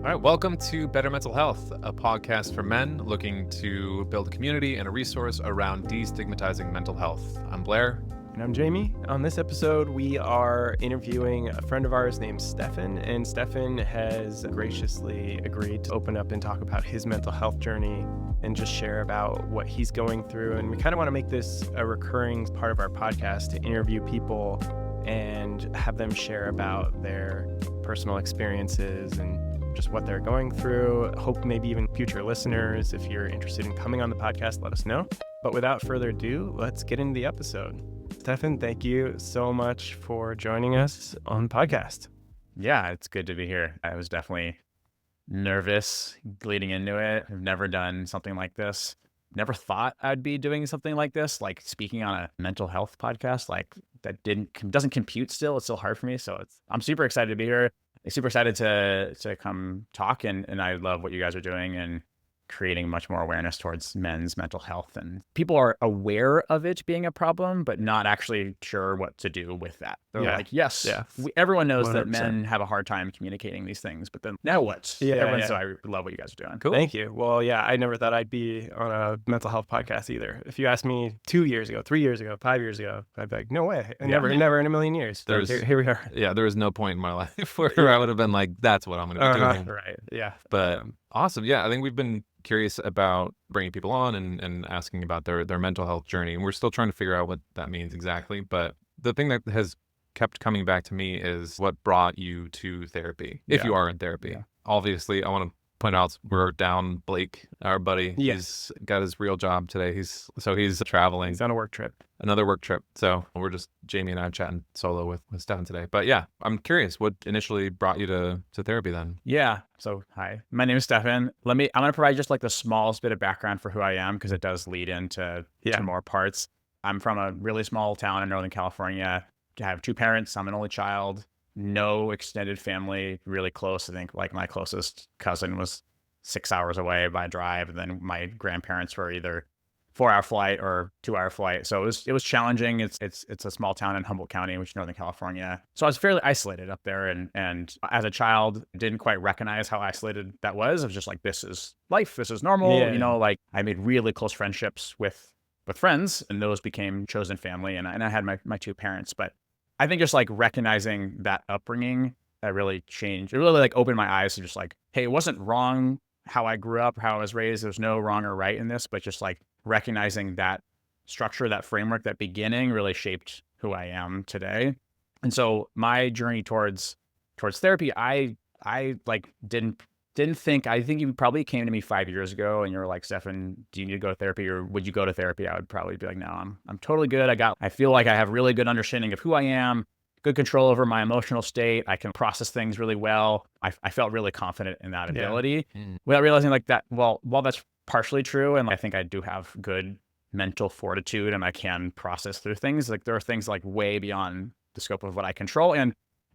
All right, welcome to Better Mental Health, a podcast for men looking to build a community and a resource around destigmatizing mental health. I'm Blair. And I'm Jamie. On this episode, we are interviewing a friend of ours named Stefan, and Stefan has graciously agreed to open up and talk about his mental health journey and just share about what he's going through. And we kind of want to make this a recurring part of our podcast to interview people and have them share about their personal experiences and just what they're going through. Hope maybe even future listeners, if you're interested in coming on the podcast, let us know. But without further ado, let's get into the episode. Stefan, thank you so much for joining us on the podcast. Yeah, it's good to be here. I was definitely nervous leading into it. I've never done something like this. Never thought I'd be doing something like this, like speaking on a mental health podcast. Like that doesn't compute still. It's still hard for me. So I'm super excited to be here. I'm super excited to come talk, and I love what you guys are doing and creating much more awareness towards men's mental health. And people are aware of it being a problem, but not actually sure what to do with that. They're like, yes, everyone knows 100%. That men have a hard time communicating these things, but then now what? So I love what you guys are doing. Cool. Thank you. Well, yeah, I never thought I'd be on a mental health podcast either. If you asked me 2 years ago, 3 years ago, 5 years ago, I'd be like, no way. Never in a million years. Here we are. Yeah, there was no point in my life where I would have been like, that's what I'm going to be doing. Right. Yeah. But awesome. Yeah, I think we've been curious about bringing people on and asking about their mental health journey. And we're still trying to figure out what that means exactly. But the thing that has kept coming back to me is what brought you to therapy, if you are in therapy. Yeah. Obviously, I want to point out we're down Blake, our buddy. Yeah. He's got his real job today. He's traveling. He's on a work trip. Another work trip. So we're just, Jamie and I chatting solo with Stefan today. But yeah, I'm curious, what initially brought you to therapy then? Yeah. So hi, my name is Stefan. I'm going to provide just like the smallest bit of background for who I am, because it does lead into to more parts. I'm from a really small town in Northern California. I have two parents. I'm an only child. No extended family, really close. I think like my closest cousin was 6 hours away by drive. And then my grandparents were either 4-hour flight or 2-hour flight. So it was challenging. It's a small town in Humboldt County, which is Northern California. So I was fairly isolated up there. And as a child, didn't quite recognize how isolated that was. I was just like, this is life. This is normal. Yeah. Like I made really close friendships with friends, and those became chosen family. And I had my two parents. But I think just like recognizing that upbringing, that really changed. It really like opened my eyes to just like, hey, it wasn't wrong how I grew up, how I was raised. There's no wrong or right in this, but just like recognizing that structure, that framework, that beginning really shaped who I am today. And so my journey towards therapy, I like didn't think, I think you probably came to me 5 years ago and you were like, Stefan, do you need to go to therapy, or would you go to therapy? I would probably be like, no, I'm totally good. I feel like I have really good understanding of who I am, good control over my emotional state. I can process things really well. I felt really confident in that ability without realizing like that, while that's partially true, and I think I do have good mental fortitude and I can process through things, like there are things like way beyond the scope of what I control.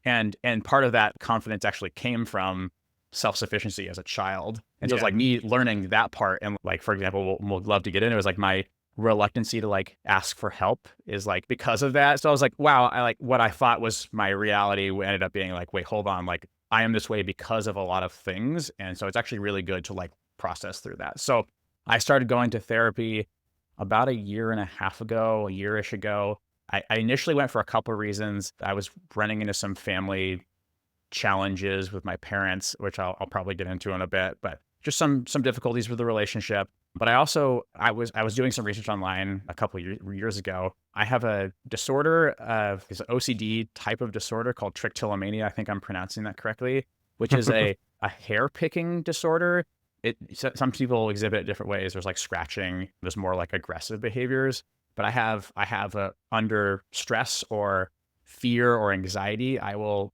And part of that confidence actually came from self-sufficiency as a child. And so it's like me learning that part. And like, for example, we'll love to get into it, is like my reluctancy to like ask for help is like because of that. So I was like, wow, I like what I thought was my reality ended up being like, wait, hold on. Like I am this way because of a lot of things. And so it's actually really good to like process through that. So I started going to therapy about a year-ish ago. I initially went for a couple of reasons. I was running into some family challenges with my parents, which I'll probably get into in a bit, but just some difficulties with the relationship. But I was doing some research online a couple of years ago. I have a disorder it's an OCD type of disorder called Trichotillomania. I think I'm pronouncing that correctly, which is a hair picking disorder. Some people exhibit it different ways. There's like scratching. There's more like aggressive behaviors. But I have under stress or fear or anxiety, I will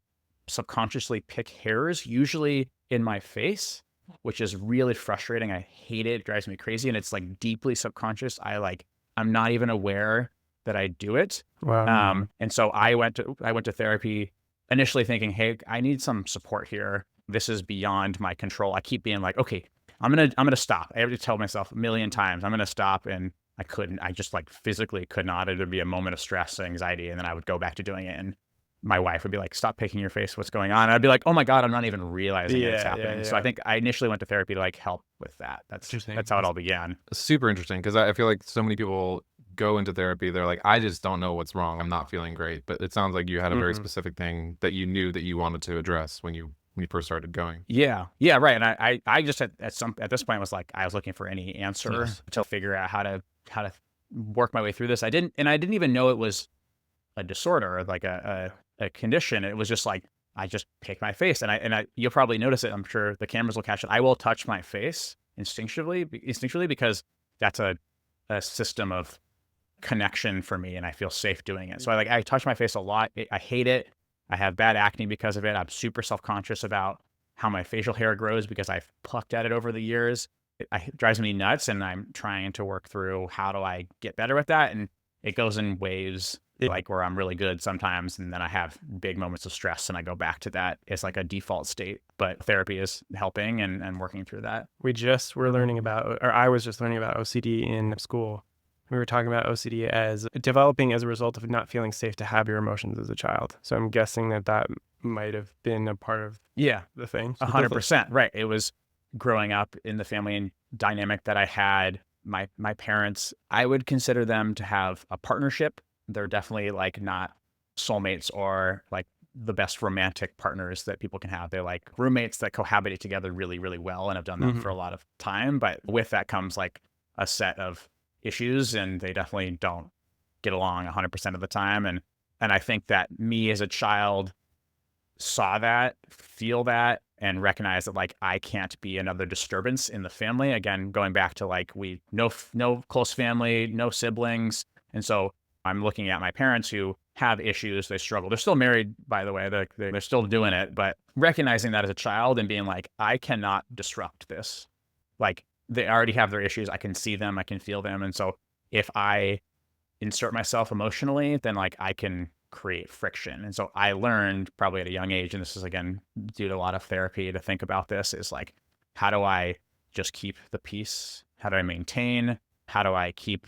subconsciously pick hairs, usually in my face, which is really frustrating. I hate it. It drives me crazy. And it's like deeply subconscious. I'm not even aware that I do it. Wow. And so I went to therapy initially thinking, hey, I need some support here. This is beyond my control. I keep being like, okay, I'm going to stop. I have to tell myself a million times, I'm going to stop. And I just like physically could not. It would be a moment of stress, anxiety, and then I would go back to doing it. my wife would be like, stop picking your face, what's going on? And I'd be like, oh my God, I'm not even realizing it's happening. So I think I initially went to therapy to like help with that. That's how it all began. Super interesting, because I feel like so many people go into therapy, they're like, I just don't know what's wrong, I'm not feeling great. But it sounds like you had a very specific thing that you knew that you wanted to address when you first started going. Yeah, right. And I just at this point was like, I was looking for any answer to figure out how to work my way through this. I didn't even know it was a disorder, like a condition. It was just like, I just pick my face, and you'll probably notice it. I'm sure the cameras will catch it. I will touch my face instinctually because that's a system of connection for me, and I feel safe doing it. So I touch my face a lot. I hate it. I have bad acne because of it. I'm super self-conscious about how my facial hair grows because I've plucked at it over the years. It drives me nuts, and I'm trying to work through how do I get better with that. And it goes in waves, like where I'm really good sometimes, and then I have big moments of stress, and I go back to that. It's like a default state, but therapy is helping and working through that. I was just learning about OCD in school. We were talking about OCD as developing as a result of not feeling safe to have your emotions as a child. So I'm guessing that might have been a part of the thing. 100%. Right. It was growing up in the family and dynamic that I had. My parents, I would consider them to have a partnership. They're definitely like not soulmates or like the best romantic partners that people can have. They're like roommates that cohabitate together really, really well and have done that for a lot of time. But with that comes like a set of issues, and they definitely don't get along 100% of the time. And I think that me as a child saw that, feel that, and recognize that like I can't be another disturbance in the family. Again, going back to like no close family, no siblings. And so I'm looking at my parents who have issues, they struggle. They're still married, by the way, they're still doing it, but recognizing that as a child and being like, I cannot disrupt this. Like, they already have their issues. I can see them, I can feel them. And so if I insert myself emotionally, then like I can create friction. And so I learned probably at a young age, and this is again due to a lot of therapy to think about this, is like, how do I just keep the peace? How do I maintain? How do I keep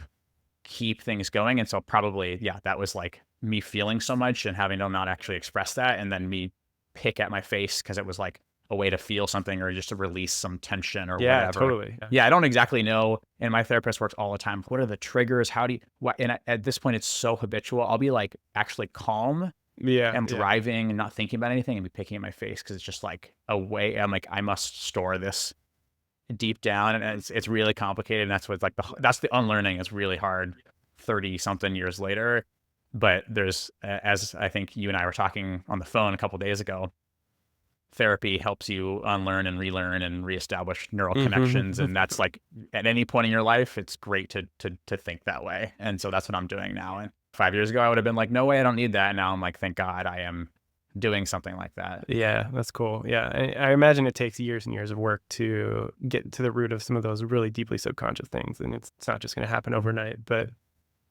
things going? And so probably, that was like me feeling so much and having to not actually express that, and then me pick at my face because it was like a way to feel something or just to release some tension or whatever. Totally. Yeah, I don't exactly know. And my therapist works all the time. What are the triggers? How do you, and at this point, it's so habitual. I'll be like actually calm. I'm driving and not thinking about anything and be picking at my face because it's just like a way. I'm like, I must store this deep down. And it's really complicated. And that's what's like that's the unlearning. It's really hard 30 something years later. But there's, as I think you and I were talking on the phone a couple of days ago, therapy helps you unlearn and relearn and reestablish neural connections. And that's like at any point in your life, it's great to think that way. And so that's what I'm doing now. And 5 years ago, I would have been like, no way, I don't need that. And now I'm like, thank God I am doing something like that. Yeah, that's cool. Yeah. I imagine it takes years and years of work to get to the root of some of those really deeply subconscious things. And it's not just going to happen overnight, but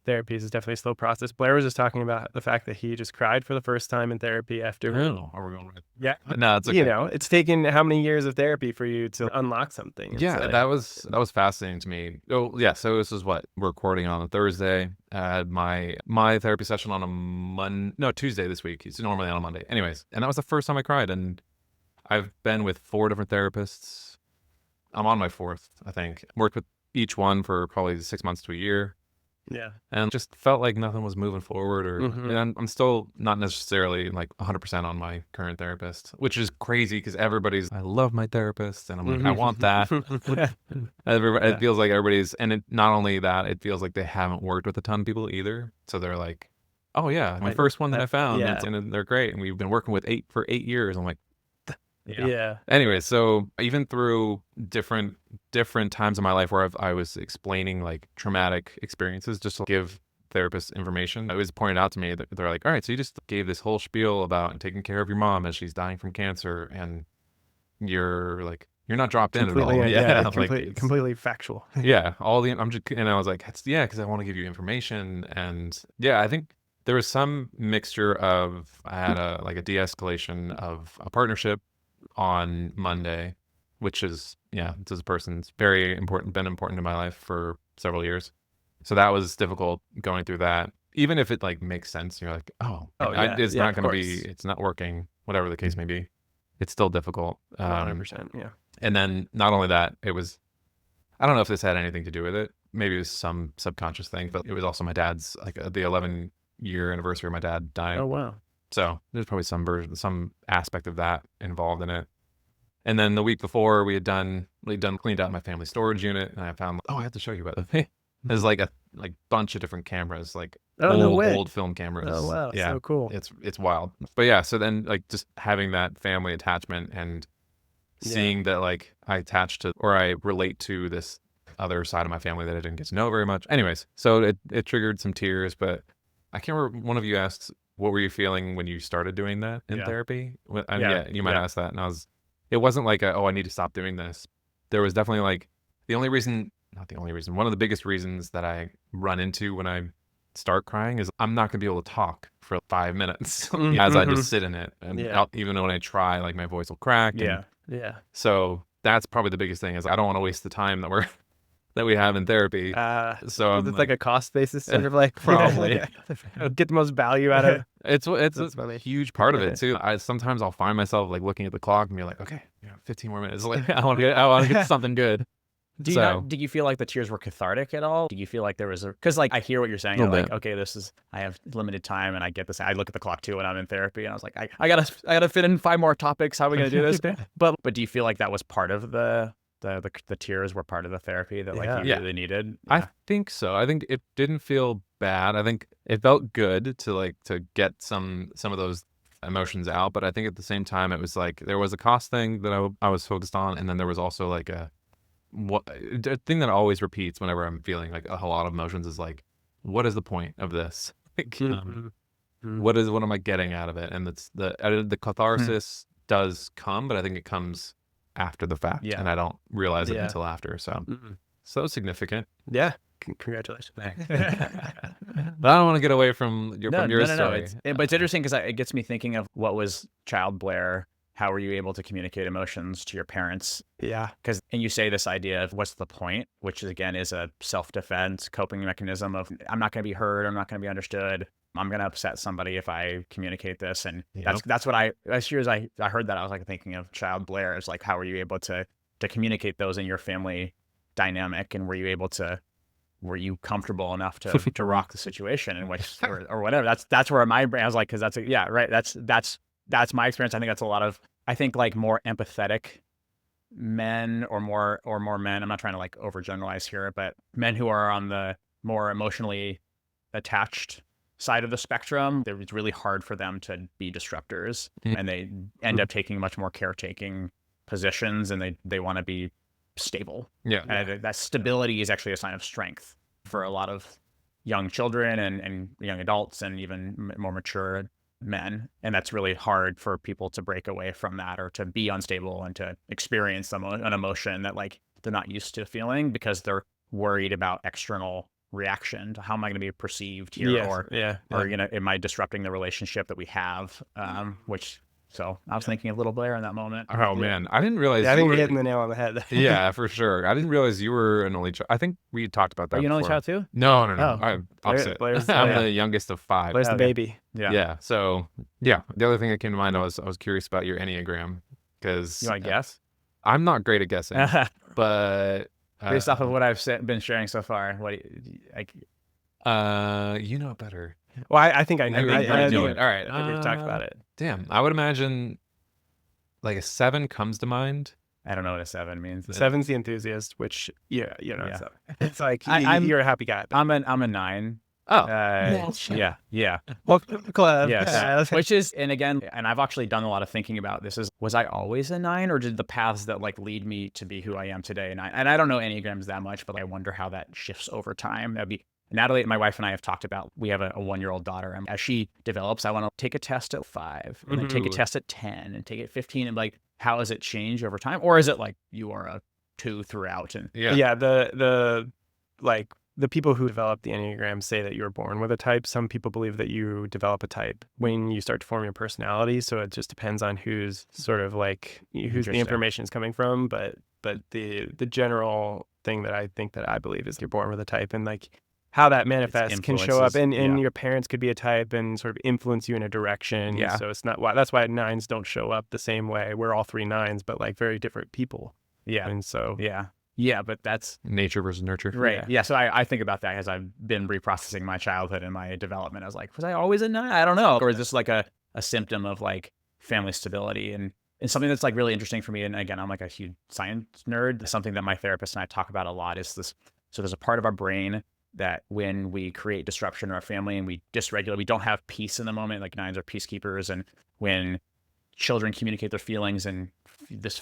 therapy is definitely a slow process. Blair was just talking about the fact that he just cried for the first time in therapy after. Oh, are we going right? Yeah. No, it's okay. You know, it's taken how many years of therapy for you to unlock something? Yeah, that was fascinating to me. Oh, yeah. So this is what we're recording on a Thursday. I had my therapy session on Tuesday this week. It's normally on a Monday. Anyways, and that was the first time I cried. And I've been with 4 different therapists. I'm on my 4th, I think. Worked with each one for probably 6 months to a year. Yeah. And just felt like nothing was moving forward, and I'm still not necessarily like 100% on my current therapist, which is crazy because I love my therapist and I'm like, I want that. It feels like everybody's, and it, not only that, it feels like they haven't worked with a ton of people either. So they're like, oh yeah, my first one that I found, and they're great. And we've been working with 8 years. I'm like, yeah. Anyway, so even through different times in my life where I was explaining like traumatic experiences just to give therapists information, it was pointed out to me that they're like, all right, so you just gave this whole spiel about taking care of your mom as she's dying from cancer, and you're not dropped in at all. Completely factual. Yeah, and I was like, because I want to give you information. And yeah, I think there was some mixture of, I had a de-escalation of a partnership on Monday, which is, this person's been important in my life for several years. So that was difficult going through that. even if it like makes sense, you're like, oh, it's yeah, not of going to be, course. it's not working, whatever the case may be. It's still difficult. 100%. Yeah. And then not only that, it was, I don't know if this had anything to do with it. Maybe it was some subconscious thing, but it was also my dad's, like the 11-year anniversary of my dad dying. Oh, wow. So there's probably some aspect of that involved in it. And then the week before we'd cleaned out my family storage unit, and I found, I have to show you about it. There's like a bunch of different cameras, like old film cameras. Oh, wow. Yeah. So cool. It's wild. But yeah, so then like just having that family attachment and seeing that like I attach to, or I relate to this other side of my family that I didn't get to know very much. Anyways, so it triggered some tears, but I can't remember, one of you asked, what were you feeling when you started doing that in therapy? You might ask that. And it wasn't like, I need to stop doing this. There was definitely like, one of the biggest reasons that I run into when I start crying is I'm not going to be able to talk for 5 minutes as I just sit in it. And even when I try, like my voice will crack. Yeah. So that's probably the biggest thing, is I don't want to waste the time that we have in therapy. So it's like a cost basis sort of like probably get the most value out of it. It's a huge part of it too. Sometimes I'll find myself like looking at the clock and be like, okay, 15 more minutes. Like I want to get something good. Do you feel like the tears were cathartic at all? Do you feel like there was because like I hear what you're saying. You're like, okay, I have limited time and I get this. I look at the clock too when I'm in therapy and I was like, I gotta fit in 5 more topics. How are we gonna do this? But do you feel like that was part of the tears were part of the therapy that like you really needed? Yeah. I think so. I think it didn't feel bad. I think it felt good to get some of those emotions out. But I think at the same time, it was like there was a cost thing that I was focused on, and then there was also like a thing that always repeats whenever I'm feeling like a whole lot of emotions is like, what is the point of this? Like, what am I getting out of it? And it's the catharsis does come, but I think it comes after the fact, and I don't realize it until after. So significant. Yeah. Congratulations. But I don't want to get away from your story. But it's interesting because it gets me thinking of what was child Blair. How were you able to communicate emotions to your parents? Yeah. And you say this idea of what's the point, which again is a self-defense coping mechanism of I'm not going to be heard, I'm not going to be understood, I'm going to upset somebody if I communicate this. And that's what as soon as I heard that, I was like thinking of child Blair. It's like, how were you able to communicate those in your family dynamic? And were you comfortable enough to rock the situation in which, or whatever? That's where my brain, I was like, cause that's my experience. I think that's a lot of, I think like more empathetic men or more men, I'm not trying to like overgeneralize here, but men who are on the more emotionally attached side of the spectrum, it's really hard for them to be disruptors, and they end up taking much more caretaking positions, and they want to be stable. Yeah. And that stability is actually a sign of strength for a lot of young children and young adults and even more mature men. And that's really hard for people to break away from that or to be unstable and to experience an emotion that like they're not used to feeling because they're worried about external reaction to how am I going to be perceived here, or am I disrupting the relationship that we have, so I was thinking of little Blair in that moment. Oh man, I didn't realize. I think you're hitting the nail on the head. Yeah, for sure. I didn't realize you were an only child. I think we talked about that. Are you an before. only child too? No. Oh. I'm opposite. I'm the youngest of 5. Blair's the baby. Yeah. So the other thing that came to mind was I was curious about your Enneagram because you want to guess? I'm not great at guessing, but based off of what I've been sharing so far, what do you know better. Well, I think I know. I knew it. All right. We've talked about it. Damn. I would imagine like a 7 comes to mind. I don't know what a 7 means. 7's the enthusiast, which it's like you're a happy guy. I'm a 9. Oh. Yeah. Welcome to the club. Yes. Which is, and again, and I've actually done a lot of thinking about this, was I always a 9, or did the paths that like lead me to be who I am today? And I don't know Enneagrams that much, but I wonder how that shifts over time. That'd be Natalie, my wife, and I have talked about, we have a 1-year-old daughter, and as she develops, I want to take a test at 5 and then take a test at 10 and take it at 15, and like, how does it change over time? Or is it like you are a 2 throughout? And the people who develop the Enneagram say that you're born with a type. Some people believe that you develop a type when you start to form your personality. So it just depends on who's sort of like who's the information is coming from. But the general thing that I believe is you're born with a type. And like how that manifests can show up, and yeah. your parents could be a type and sort of influence you in a direction. Yeah. So it's not, that's why nines don't show up the same way. We're all three nines, but like very different people. Yeah. And so, yeah, but that's nature versus nurture. right. Yeah. So I think about that as I've been reprocessing my childhood and my development. I was like, was I always a nine? I don't know. Or is this like a symptom of like family stability and something that's like really interesting for me. And again, I'm like a huge science nerd. Something that my therapist and I talk about a lot is this. So there's a part of our brain that when we create disruption in our family and we dysregulate, we don't have peace in the moment, like nines are peacekeepers. And when children communicate their feelings and this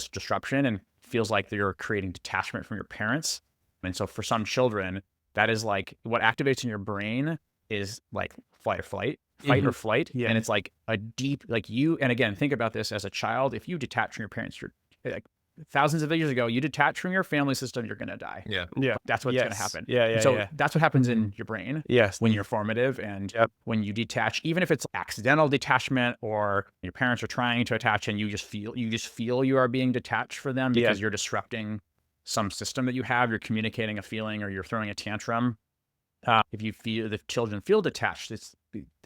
disruption and feels like you're creating detachment from your parents. And so for some children, that is like what activates in your brain is like fight or flight. Or flight. Yeah. And it's like a deep, like you, and again, think about this as a child. If you detach from your parents, you're like, thousands of years ago, you detach from your family system, you're going to die. Yeah. That's what's going to happen. So that's what happens in your brain. Yes. When you're formative and when you detach, even if it's accidental detachment or your parents are trying to attach and you just feel you are being detached for them because you're disrupting some system that you have, you're communicating a feeling or you're throwing a tantrum. If children feel detached, it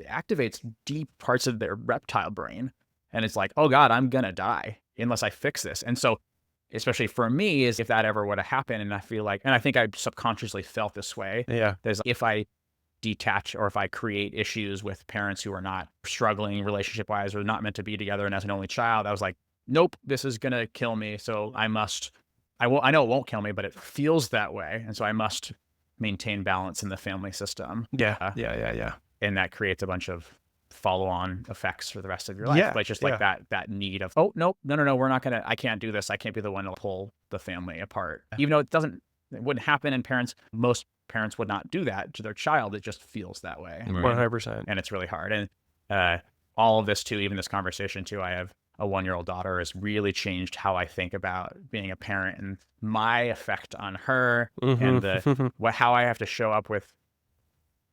activates deep parts of their reptile brain. And it's like, oh God, I'm going to die unless I fix this. And so, especially for me, is if that ever would have happened, and I feel like, and I think I subconsciously felt this way. Yeah. There's if I detach or if I create issues with parents who are not struggling relationship wise or not meant to be together, and as an only child, I was like, nope, this is gonna kill me. So I know it won't kill me, but it feels that way, and so I must maintain balance in the family system. Yeah. And that creates a bunch of follow-on effects for the rest of your life. But just like that need of, oh, no, I can't do this. I can't be the one to pull the family apart. Even though it wouldn't happen, and most parents would not do that to their child. It just feels that way. 100%. And it's really hard. And all of this too, even this conversation too, I have a 1-year-old daughter, has really changed how I think about being a parent and my effect on her and how I have to show up with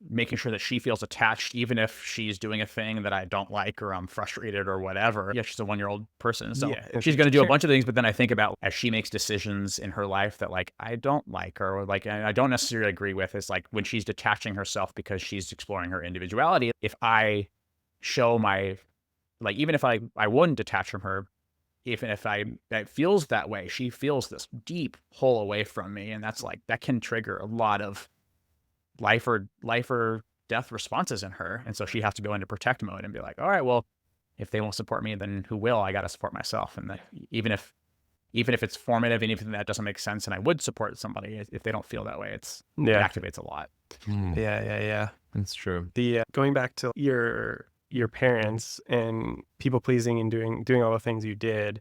making sure that she feels attached, even if she's doing a thing that I don't like or I'm frustrated or whatever. Yeah, she's a 1-year-old person. So she's going to do a bunch of things. But then I think about as she makes decisions in her life that like I don't like or like I don't necessarily agree with, is like when she's detaching herself because she's exploring her individuality. If I show like, even if I wouldn't detach from her, even if it feels that way, she feels this deep pull away from me. And that's like, that can trigger a lot of life or death responses in her. And so she has to go into protect mode and be like, all right, well, if they won't support me, then who will? I got to support myself. And that, even if it's formative and even that doesn't make sense and I would support somebody, if they don't feel that way, it activates a lot. Yeah. That's true. Going back to your parents and people pleasing and doing all the things you did,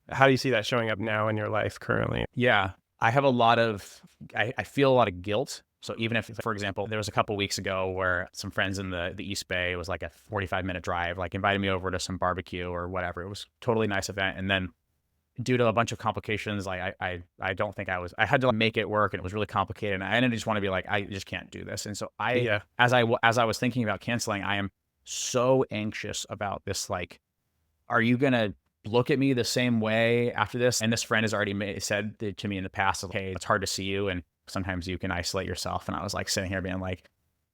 how do you see that showing up now in your life currently? Yeah, I have I feel a lot of guilt. So even if, for example, there was a couple weeks ago where some friends in the East Bay, it was like a 45-minute drive, like invited me over to some barbecue or whatever. It was a totally nice event. And then due to a bunch of complications, like I don't think I had to like make it work, and it was really complicated. And I ended just want to be like, I just can't do this. And so as I was thinking about canceling, I am so anxious about this. Like, are you going to look at me the same way after this? And this friend has already said to me in the past, hey, it's hard to see you. And sometimes you can isolate yourself. And I was like sitting here being like,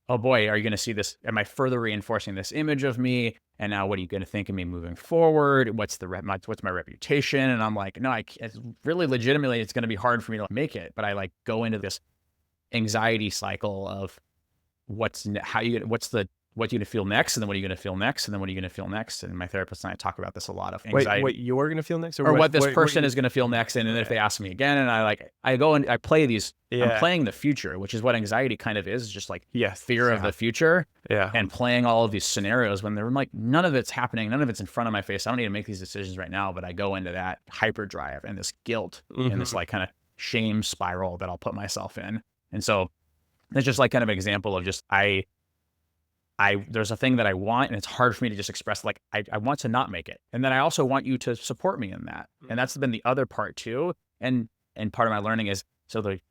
oh boy, are you going to see this? Am I further reinforcing this image of me? And now what are you going to think of me moving forward? What's my reputation? And I'm like, no, it's really legitimately, it's going to be hard for me to make it. But I like go into this anxiety cycle of what are you going to feel next? And then what are you going to feel next? And then what are you going to feel next? And my therapist and I talk about this a lot of anxiety. What you're going to feel next? Or what this person is going to feel next. And then if they ask me again, and I go and I play these, I'm playing the future, which is what anxiety kind of is, just like fear of the future and playing all of these scenarios when they're like, none of it's happening. None of it's in front of my face. I don't need to make these decisions right now, but I go into that hyperdrive and this guilt and this like kind of shame spiral that I'll put myself in. And so it's just like kind of an example of just, there's a thing that I want, and it's hard for me to just express, like, I want to not make it. And then I also want you to support me in that. And that's been the other part too. And part of my learning is,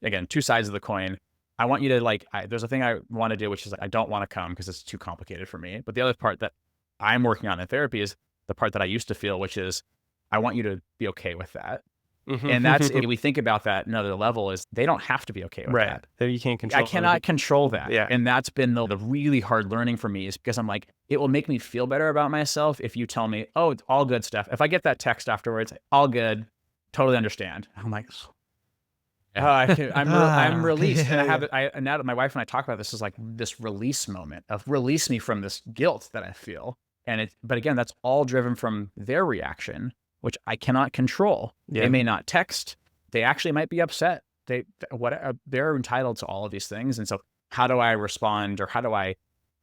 again, two sides of the coin. I want you to there's a thing I want to do, which is I don't want to come because it's too complicated for me. But the other part that I'm working on in therapy is the part that I used to feel, which is I want you to be okay with that. And that's, if we think about that another level, is they don't have to be okay with right. that. You can't control. I cannot control that. Yeah. And that's been the really hard learning for me, is because I'm like, it will make me feel better about myself if you tell me, oh, it's all good stuff. If I get that text afterwards, all good, totally understand. I'm like, oh, I'm released. Yeah, and I have it. Now that my wife and I talk about this, is like this release moment of release me from this guilt that I feel. But again, that's all driven from their reaction, which I cannot control. Yeah. They may not text. They actually might be upset. They're entitled to all of these things. And so how do I respond, or how do I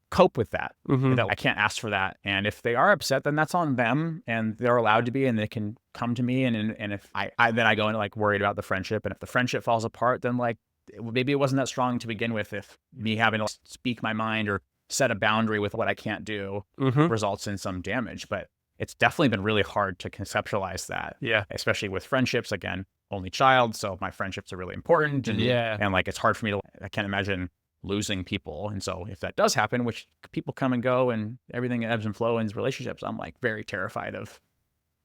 cope with that? That I can't ask for that. And if they are upset, then that's on them, and they're allowed to be, and they can come to me. And if then I go into like worried about the friendship. And if the friendship falls apart, then like maybe it wasn't that strong to begin with. If me having to speak my mind or set a boundary with what I can't do results in some damage. But it's definitely been really hard to conceptualize that. Yeah. Especially with friendships. Again, only child. So my friendships are really important. And, and like, it's hard for me I can't imagine losing people. And so if that does happen, which people come and go and everything ebbs and flows in relationships, I'm like very terrified of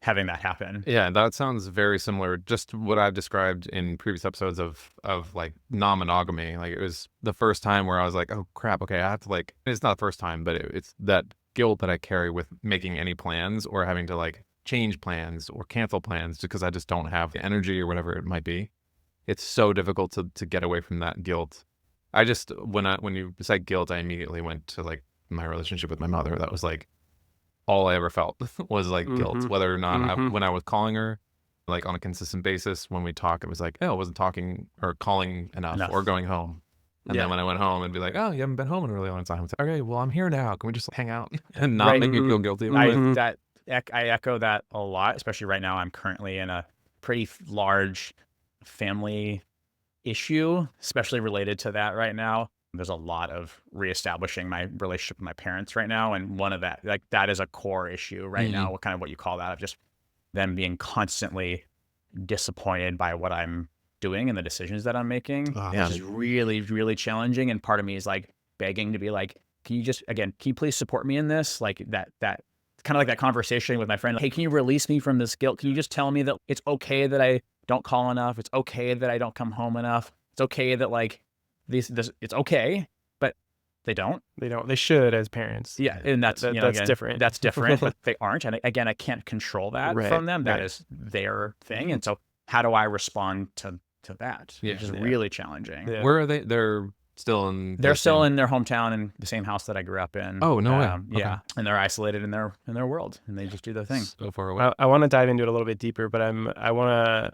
having that happen. Yeah, that sounds very similar. Just what I've described in previous episodes of like non-monogamy. Like, it was the first time where I was like, oh crap, okay, I have to like, it's not the first time, but it's that guilt that I carry with making any plans, or having to like change plans or cancel plans because I just don't have the energy or whatever it might be. It's so difficult to get away from that guilt. I just, when you said guilt, I immediately went to like my relationship with my mother. That was like all I ever felt was like guilt, whether or not when I was calling her like on a consistent basis, when we talk, it was like, oh, I wasn't talking or calling enough. Or going home. And then when I went home, it'd be like, oh, you haven't been home in a really long time. It's like, okay, well, I'm here now. Can we just hang out and not make you feel guilty? I echo that a lot, especially right now. I'm currently in a pretty large family issue, especially related to that right now. There's a lot of reestablishing my relationship with my parents right now. And one of that is a core issue right now, kind of what you call that, of just them being constantly disappointed by what I'm doing and the decisions that I'm making, which is really, really challenging. And part of me is like begging to be like, can you please support me in this? Like that kind of like that conversation with my friend. Like, hey, can you release me from this guilt? Can you just tell me that it's okay that I don't call enough? It's okay that I don't come home enough. It's okay that like it's okay, but they don't. They should, as parents. Yeah. And that's different. That's different, but they aren't. And again, I can't control that from them. That is their thing. And so how do I respond to that? Which is really challenging. Yeah. Where are they? They're still in their hometown, in the same house that I grew up in. Oh, no way. Yeah. Okay. And they're isolated in their world, and they just do their thing. So far away. I want to dive into it a little bit deeper, but I want to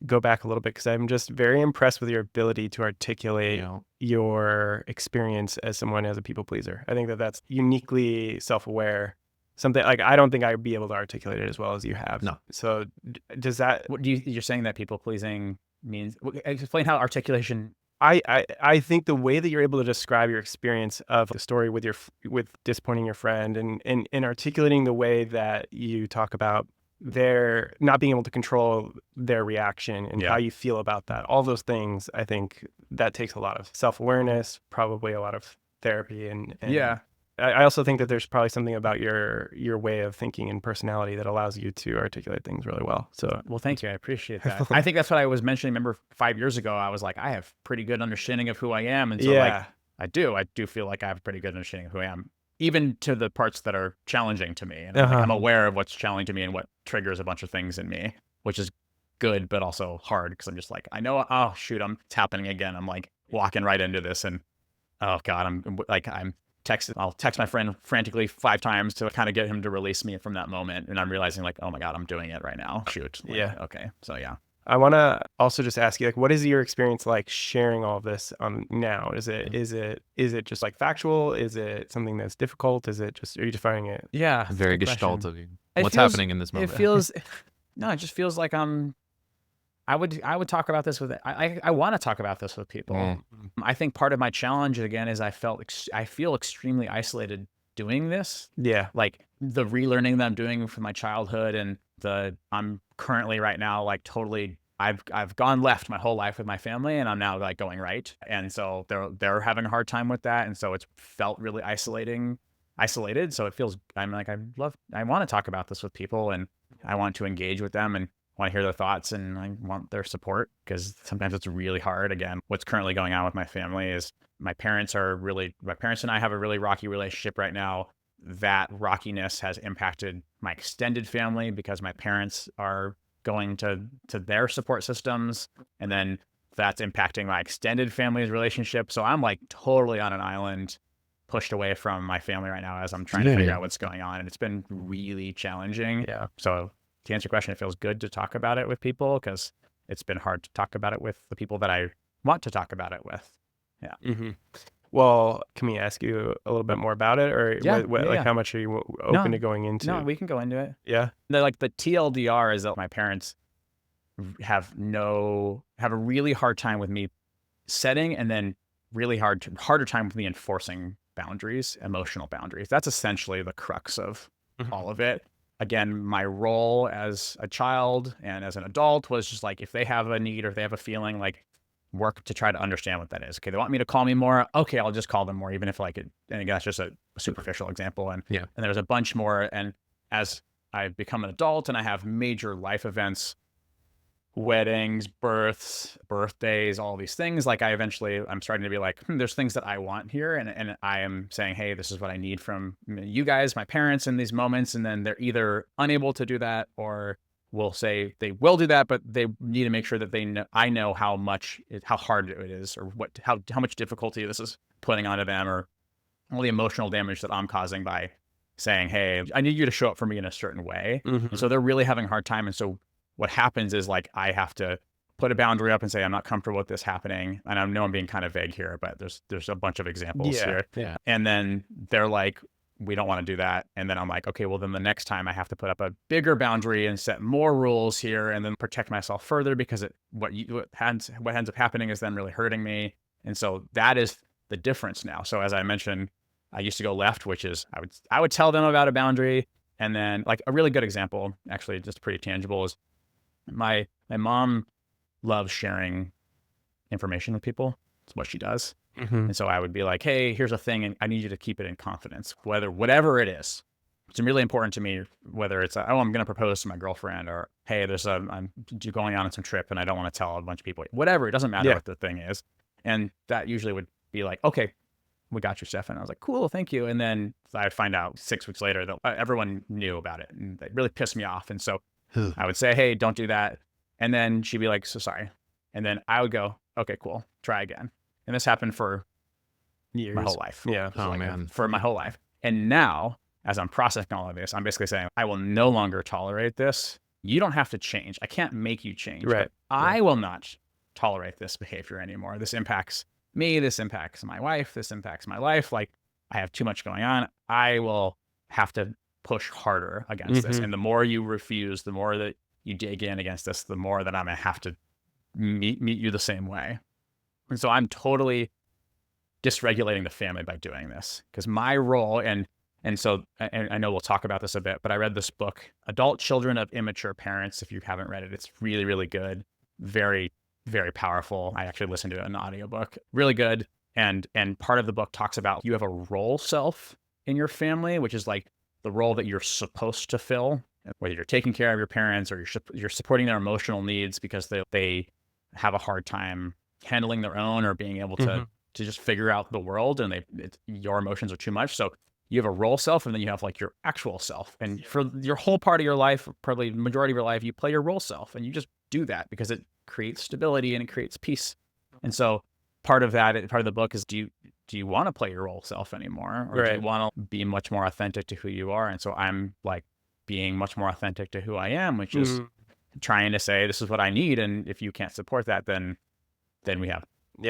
go back a little bit, because I'm just very impressed with your ability to articulate your experience as someone as a people pleaser. I think that's uniquely self-aware. Something like I don't think I would be able to articulate it as well as you have. No. So does that? You're saying that people pleasing means? Explain how articulation. I think the way that you're able to describe your experience of the story with disappointing your friend, and articulating the way that you talk about their not being able to control their reaction and how you feel about that, all those things, I think that takes a lot of self-awareness, probably a lot of therapy, and I also think that there's probably something about your way of thinking and personality that allows you to articulate things really well. So, well, thank you. I appreciate that. I think that's what I was mentioning. Remember 5 years ago, I was like, I have pretty good understanding of who I am. And so like, I do feel like I have a pretty good understanding of who I am, even to the parts that are challenging to me. And like, I'm aware of what's challenging to me and what triggers a bunch of things in me, which is good, but also hard, because I'm just like, I know, oh shoot, it's happening again. I'm like walking right into this, and oh God, I'll text my friend frantically 5 times to kind of get him to release me from that moment. And I'm realizing like, oh my God, I'm doing it right now. Shoot. Like, okay. So yeah. I want to also just ask you, like, what is your experience like sharing all of this now? Is it just like factual? Is it something that's difficult? Are you just finding it? Yeah. Very gestalt of you. What's happening in this moment? It just feels like I would talk about this I want to talk about this with people. I think part of my challenge again is I feel extremely isolated doing this. Yeah. Like the relearning that I'm doing from my childhood, and I'm currently right now, like totally, I've gone left my whole life with my family, and I'm now like going right. And so they're having a hard time with that. And so it's felt really isolated. So it feels, I'm like, I want to talk about this with people, and I want to engage with them. And want to hear their thoughts, and I want their support, because sometimes it's really hard. Again, what's currently going on with my family is my parents and I have a really rocky relationship right now. That rockiness has impacted my extended family because my parents are going to their support systems, and then that's impacting my extended family's relationship. So I'm like totally on an island, pushed away from my family right now as I'm trying to figure out what's going on. And it's been really challenging. Yeah. So to answer your question, it feels good to talk about it with people, because it's been hard to talk about it with the people that I want to talk about it with. Yeah. Mm-hmm. Well, can we ask you a little bit more about it, or like how much are you open to going into? No, we can go into it. Yeah. The TLDR is that my parents have a really hard time with me setting, and then really harder time with me enforcing boundaries, emotional boundaries. That's essentially the crux of all of it. Again, my role as a child and as an adult was just like, if they have a need or if they have a feeling, like, work to try to understand what that is. Okay, they want me to call me more. Okay, I'll just call them more, even if and again, that's just a superficial example. And there's a bunch more. And as I've become an adult and I have major life events, weddings, births, birthdays, all these things, like I'm starting to be like, there's things that I want here. And I am saying, hey, this is what I need from you guys, my parents, in these moments. And then they're either unable to do that, or will say they will do that, but they need to make sure that I know how hard it is, or how much difficulty this is putting onto them, or all the emotional damage that I'm causing by saying, hey, I need you to show up for me in a certain way. And so they're really having a hard time. And so what happens is, like, I have to put a boundary up and say, I'm not comfortable with this happening. And I know I'm being kind of vague here, but there's a bunch of examples here. Yeah. And then they're like, we don't want to do that. And then I'm like, okay, well then the next time I have to put up a bigger boundary and set more rules here, and then protect myself further, because what ends up happening is then really hurting me. And so that is the difference now. So as I mentioned, I used to go left, which is I would tell them about a boundary. And then, like, a really good example, actually just pretty tangible, is my mom loves sharing information with people. It's what she does. And so I would be like, hey, here's a thing, and I need you to keep it in confidence, whatever it is. It's really important to me, whether it's, I'm going to propose to my girlfriend, or, hey, I'm going on some trip and I don't want to tell a bunch of people. Whatever, it doesn't matter what the thing is. And that usually would be like, okay, we got you, Stefan. I was like, cool, thank you. And then I'd find out 6 weeks later that everyone knew about it, and it really pissed me off. And so I would say, hey, don't do that. And then she'd be like, so sorry. And then I would go, okay, cool, try again. And this happened for years, my whole life. Yeah. For my whole life. And now, as I'm processing all of this, I'm basically saying, I will no longer tolerate this. You don't have to change. I can't make you change. Right. But I will not tolerate this behavior anymore. This impacts me. This impacts my wife. This impacts my life. Like, I have too much going on. I will have to push harder against this. And the more you refuse, the more that you dig in against this, the more that I'm going to have to meet you the same way. And so I'm totally dysregulating the family by doing this, because my role, and so I know we'll talk about this a bit, but I read this book, Adult Children of Immature Parents. If you haven't read it, it's really, really good. Very, very powerful. I actually listened to it in an audiobook. Really good. And part of the book talks about, you have a role self in your family, which is like the role that you're supposed to fill, whether you're taking care of your parents or you're supporting their emotional needs because they have a hard time handling their own, or being able to just figure out the world, and your emotions are too much. So you have a role self, and then you have like your actual self. And for your whole part of your life, probably the majority of your life, you play your role self, and you just do that because it creates stability and it creates peace. And so part of the book is, do you want to play your role self anymore? Or do you want to be much more authentic to who you are? And so I'm like being much more authentic to who I am, which is trying to say, this is what I need. And if you can't support that, then we have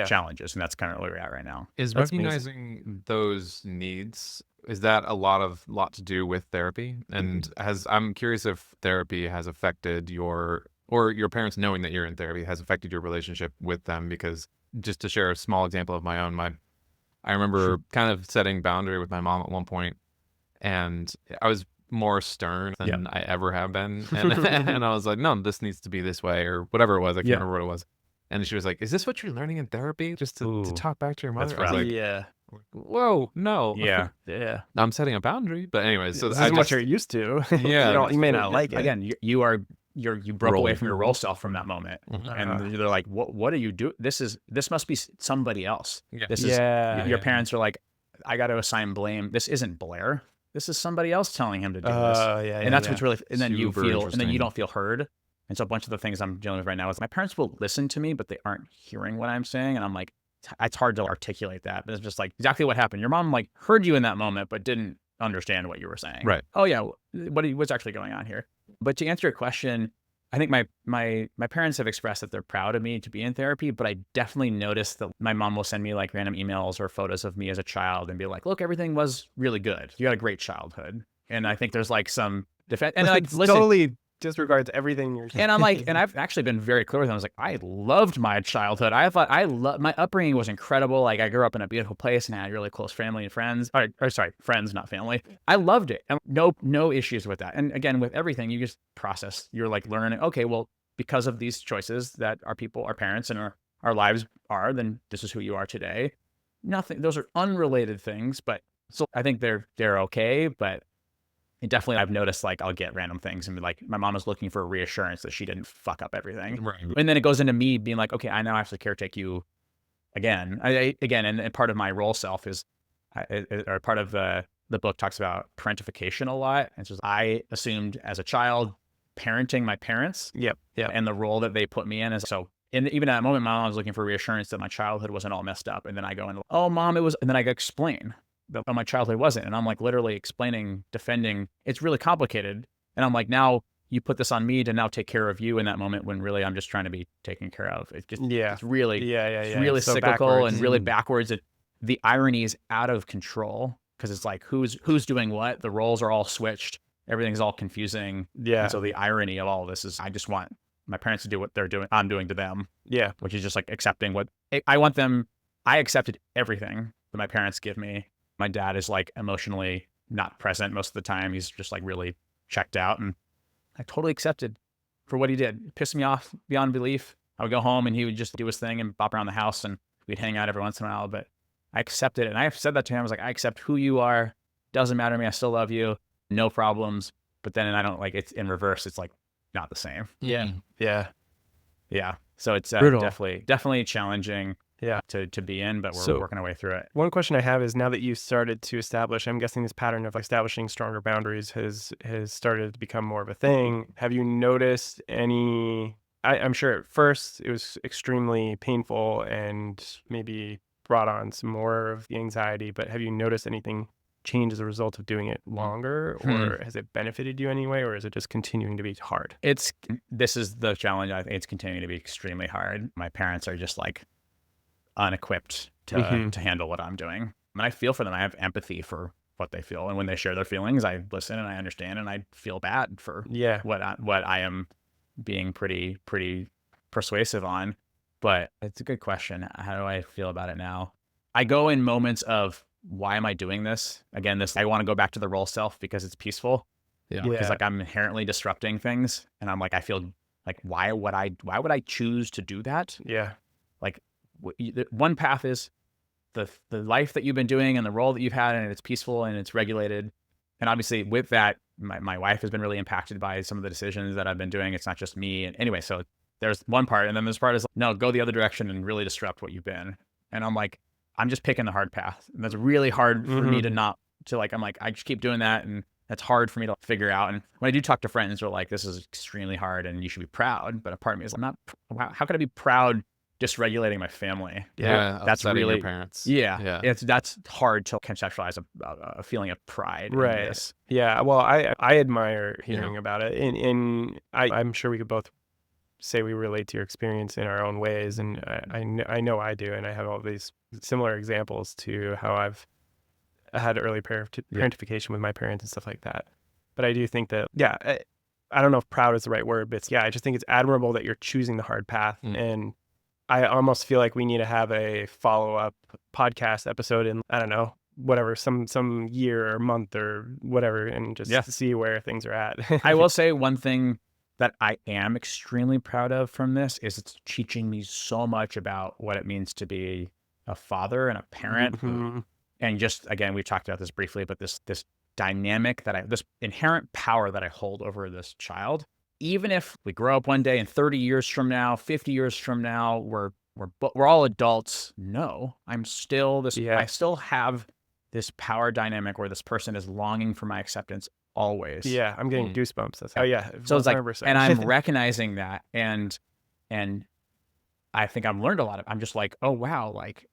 challenges. And that's kind of where we're at right now. Is recognizing those needs, is that a lot to do with therapy? And I'm curious if therapy has affected your parents knowing that you're in therapy has affected your relationship with them. Because just to share a small example of my own, I remember kind of setting boundary with my mom at one point, and I was more stern than I ever have been. And I was like, no, this needs to be this way, or whatever it was. I can't remember what it was. And she was like, is this what you're learning in therapy? Just to talk back to your mother? That's I was like, yeah. Whoa, no. Yeah. I'm setting a boundary. But anyway, so this is what you're used to. Yeah. You may not like it. Again, you are you broke away from your role self from that moment. And they're like, what are you doing? This must be somebody else. Your parents are like, I got to assign blame. This isn't Blair. This is somebody else telling him to do this. And that's what's really, and then you don't feel heard. And so a bunch of the things I'm dealing with right now is my parents will listen to me, but they aren't hearing what I'm saying. And I'm like, it's hard to articulate that, but it's just like exactly what happened. Your mom like heard you in that moment, but didn't understand what you were saying. Right. Oh yeah. What's actually going on here? But to answer your question, I think my parents have expressed that they're proud of me to be in therapy, but I definitely noticed that my mom will send me like random emails or photos of me as a child and be like, look, everything was really good. You had a great childhood. And I think there's like some defense, and like, listen, totally disregards everything you're saying. And I'm like, and I've actually been very clear with them. I was like, I loved my childhood. I thought my upbringing was incredible. Like I grew up in a beautiful place and I had really close family and friends. Or sorry, friends, not family. I loved it. And no issues with that. And again, with everything, you just process. You're like learning, okay, well, because of these choices that our parents and our lives are, then this is who you are today. Nothing, those are unrelated things, but so I think they're okay, but definitely I've noticed like I'll get random things and be like, my mom is looking for reassurance that she didn't fuck up everything. Right. And then it goes into me being like, okay, I now have to caretake you again. And part of my role self is, or part of the book talks about parentification a lot. And so I assumed as a child parenting my parents. Yep. And the role that they put me in. And so even at that moment, my mom was looking for reassurance that my childhood wasn't all messed up. And then I go in, oh mom, it was, and then I go explain. But my childhood wasn't. And I'm like literally explaining, defending. It's really complicated. And I'm like, now you put this on me to now take care of you in that moment when really I'm just trying to be taken care of. It's just, it's really, it's really so cyclical backwards. And really backwards. The irony is out of control because it's like, who's doing what? The roles are all switched. Everything's all confusing. Yeah. And so the irony of all of this is I just want my parents to do what they're doing. I'm doing to them. Yeah. Which is just like accepting what I want them. I accepted everything that my parents give me. My dad is like emotionally not present most of the time. He's just like really checked out. And I totally accepted for what he did. It pissed me off beyond belief. I would go home and he would just do his thing and bop around the house and we'd hang out every once in a while. But I accepted it. And I've said that to him. I was like, I accept who you are. Doesn't matter to me. I still love you. No problems. But then I don't like it's in reverse. It's like not the same. Yeah. So it's definitely challenging. To be in, but we're working our way through it. One question I have is now that you've started to establish, I'm guessing this pattern of establishing stronger boundaries has started to become more of a thing. Have you noticed any, I'm sure at first it was extremely painful and maybe brought on some more of the anxiety, but have you noticed anything change as a result of doing it longer or has it benefited you anyway, or is it just continuing to be hard? This is the challenge. I think it's continuing to be extremely hard. My parents are just like unequipped to handle what I'm doing. I mean, I feel for them. I have empathy for what they feel. And when they share their feelings, I listen and I understand and I feel bad for what I am being pretty persuasive on. But it's a good question. How do I feel about it now? I go in moments of, why am I doing this? Again, I want to go back to the role self because it's peaceful. Because like I'm inherently disrupting things. And I'm like, I feel like, why would I choose to do that? Yeah. Like, one path is the life that you've been doing and the role that you've had, and it's peaceful and it's regulated. And obviously with that, my wife has been really impacted by some of the decisions that I've been doing. It's not just me. And anyway, so there's one part, and then this part is no, go the other direction and really disrupt what you've been. And I'm like, I'm just picking the hard path. And that's really hard for me I'm like, I just keep doing that. And that's hard for me to figure out. And when I do talk to friends, they're like, this is extremely hard and you should be proud. But a part of me is, how could I be proud dysregulating my family? That's really your parents. That's hard to conceptualize a feeling of pride. Right. Yeah. Well, I admire hearing about it, and I'm sure we could both say we relate to your experience in our own ways, and I know I do, and I have all these similar examples to how I've had early parentification with my parents and stuff like that. But I do think that I don't know if proud is the right word, but I just think it's admirable that you're choosing the hard path. And I almost feel like we need to have a follow-up podcast episode in, I don't know, whatever, some year or month or whatever, and just see where things are at. I will say one thing that I am extremely proud of from this is it's teaching me so much about what it means to be a father and a parent. And just, again, we talked about this briefly, but this dynamic this inherent power that I hold over this child even if we grow up one day and 30 years from now, 50 years from now, we're all adults. No, I'm still this. Yeah. I still have this power dynamic where this person is longing for my acceptance always. Yeah, I'm getting goosebumps. That's, oh yeah. So it's like, 100%. and I'm recognizing that, and I think I've learned a lot of. I'm just like, oh wow, like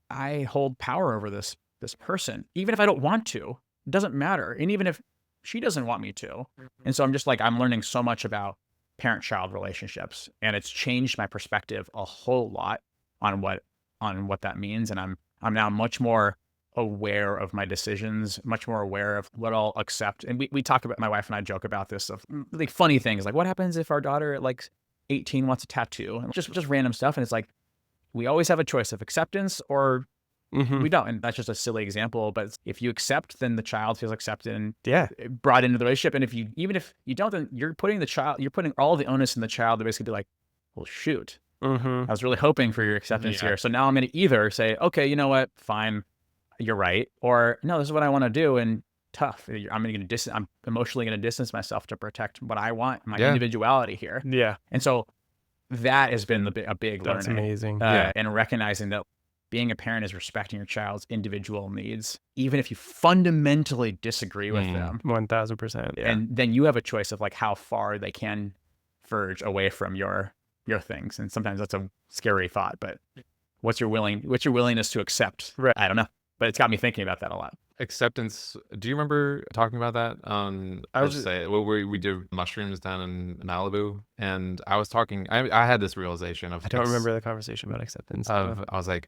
I hold power over this person, even if I don't want to. It doesn't matter, and even if she doesn't want me to. And so I'm just like, I'm learning so much about parent-child relationships, and it's changed my perspective a whole lot on what that means. And I'm now much more aware of my decisions, much more aware of what I'll accept. And we talk about, my wife and I joke about this, of like funny things, like what happens if our daughter at like 18 wants a tattoo, and just random stuff. And it's like, we always have a choice of acceptance or we don't. And that's just a silly example, but if you accept, then the child feels accepted and brought into the relationship. And even if you don't, then you're putting all the onus in the child to basically be like, well, shoot, I was really hoping for your acceptance here. So now I'm going to either say, okay, you know what, fine, you're right. Or no, this is what I want to do. And tough. I'm emotionally going to distance myself to protect what I want, my individuality here. Yeah. And so that has been a big learning. That's amazing. And recognizing that being a parent is respecting your child's individual needs, even if you fundamentally disagree with them. 1000%. Yeah. And then you have a choice of like how far they can verge away from your things. And sometimes that's a scary thought, but what's your willingness to accept? Right. I don't know, but it's got me thinking about that a lot. Acceptance. Do you remember talking about that on, we did mushrooms down in Malibu, and I was talking, I had this realization of, I don't remember the conversation about acceptance. I was like,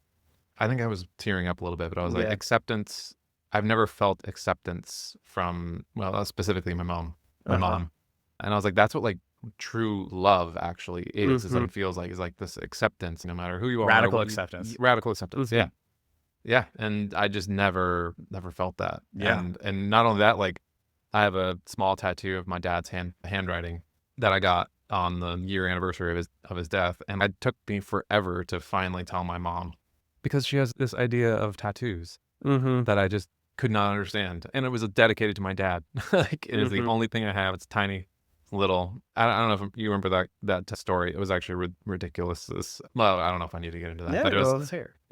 I think I was tearing up a little bit, but I was like, acceptance. I've never felt acceptance from, well, specifically my mom. And I was like, that's what like true love actually is what it feels like, is like this acceptance, no matter who you are. Radical acceptance. Radical acceptance. Yeah. Yeah. And I just never felt that. Yeah. And not only that, like I have a small tattoo of my dad's handwriting that I got on the year anniversary of his death. And it took me forever to finally tell my mom, because she has this idea of tattoos that I just could not understand. And it was dedicated to my dad. Like it is the only thing I have. It's tiny, little. I don't know if you remember that story. It was actually ridiculous. Well, I don't know if I need to get into that. Yeah, but it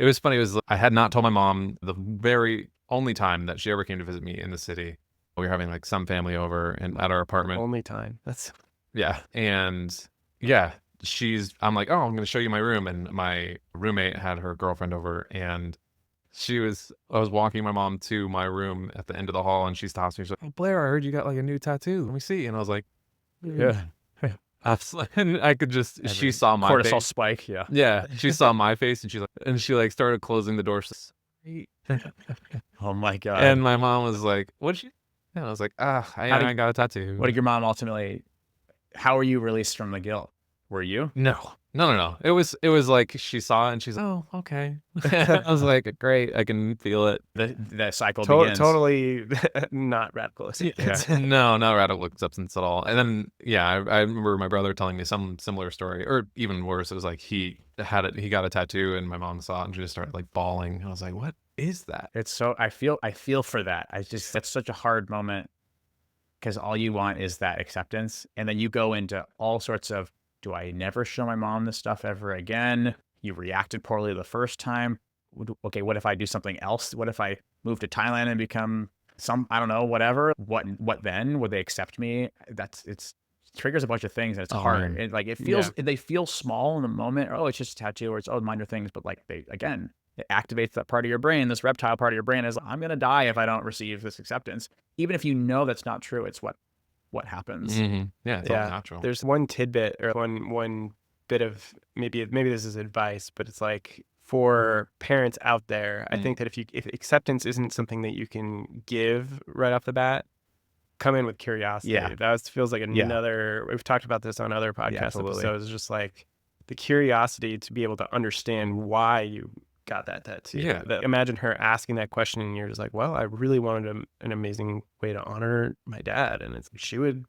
was funny. It was, I had not told my mom the very only time that she ever came to visit me in the city. We were having like some family over and at our apartment. Only time. That's And I'm like, oh, I'm going to show you my room. And my roommate had her girlfriend over, and I was walking my mom to my room at the end of the hall, and she stops me. She's like, oh, Blair, I heard you got like a new tattoo. Let me see. And I was like, yeah. And I could just, she saw my cortisol face. spike. Yeah. Yeah. She saw my face, and she started closing the door. Oh my God. And my mom was like, what'd you? And I was like, I got a tattoo. What did your mom ultimately, how were you released from the guilt? Were you? No. It was like she saw it and she's like, oh, okay. I was like, great. I can feel it. The cycle begins. Totally not radical acceptance. Yeah. No, not radical acceptance at all. And then, I remember my brother telling me some similar story, or even worse. It was like he got a tattoo and my mom saw it and she just started like bawling. And I was like, what is that? It's so, I feel for that. That's such a hard moment, because all you want is that acceptance. And then you go into all sorts of, do I never show my mom this stuff ever again? You reacted poorly the first time. Okay, what if I do something else? What if I move to Thailand and become I don't know, whatever? What then? Would they accept me? It triggers a bunch of things, and it's hard. They feel small in the moment. Oh, it's just a tattoo, or it's minor things. But like it activates that part of your brain. This reptile part of your brain is, I'm going to die if I don't receive this acceptance. Even if you know that's not true, it's what happens. Yeah, it's all natural. There's one tidbit, or one bit of, maybe this is advice, but it's like, for parents out there, I think that if acceptance isn't something that you can give right off the bat, come in with curiosity. Yeah. That feels like another, we've talked about this on other podcast episodes, it's just like the curiosity to be able to understand why you got that tattoo. Yeah. Imagine her asking that question and you're just like, well, I really wanted an amazing way to honor my dad. And she would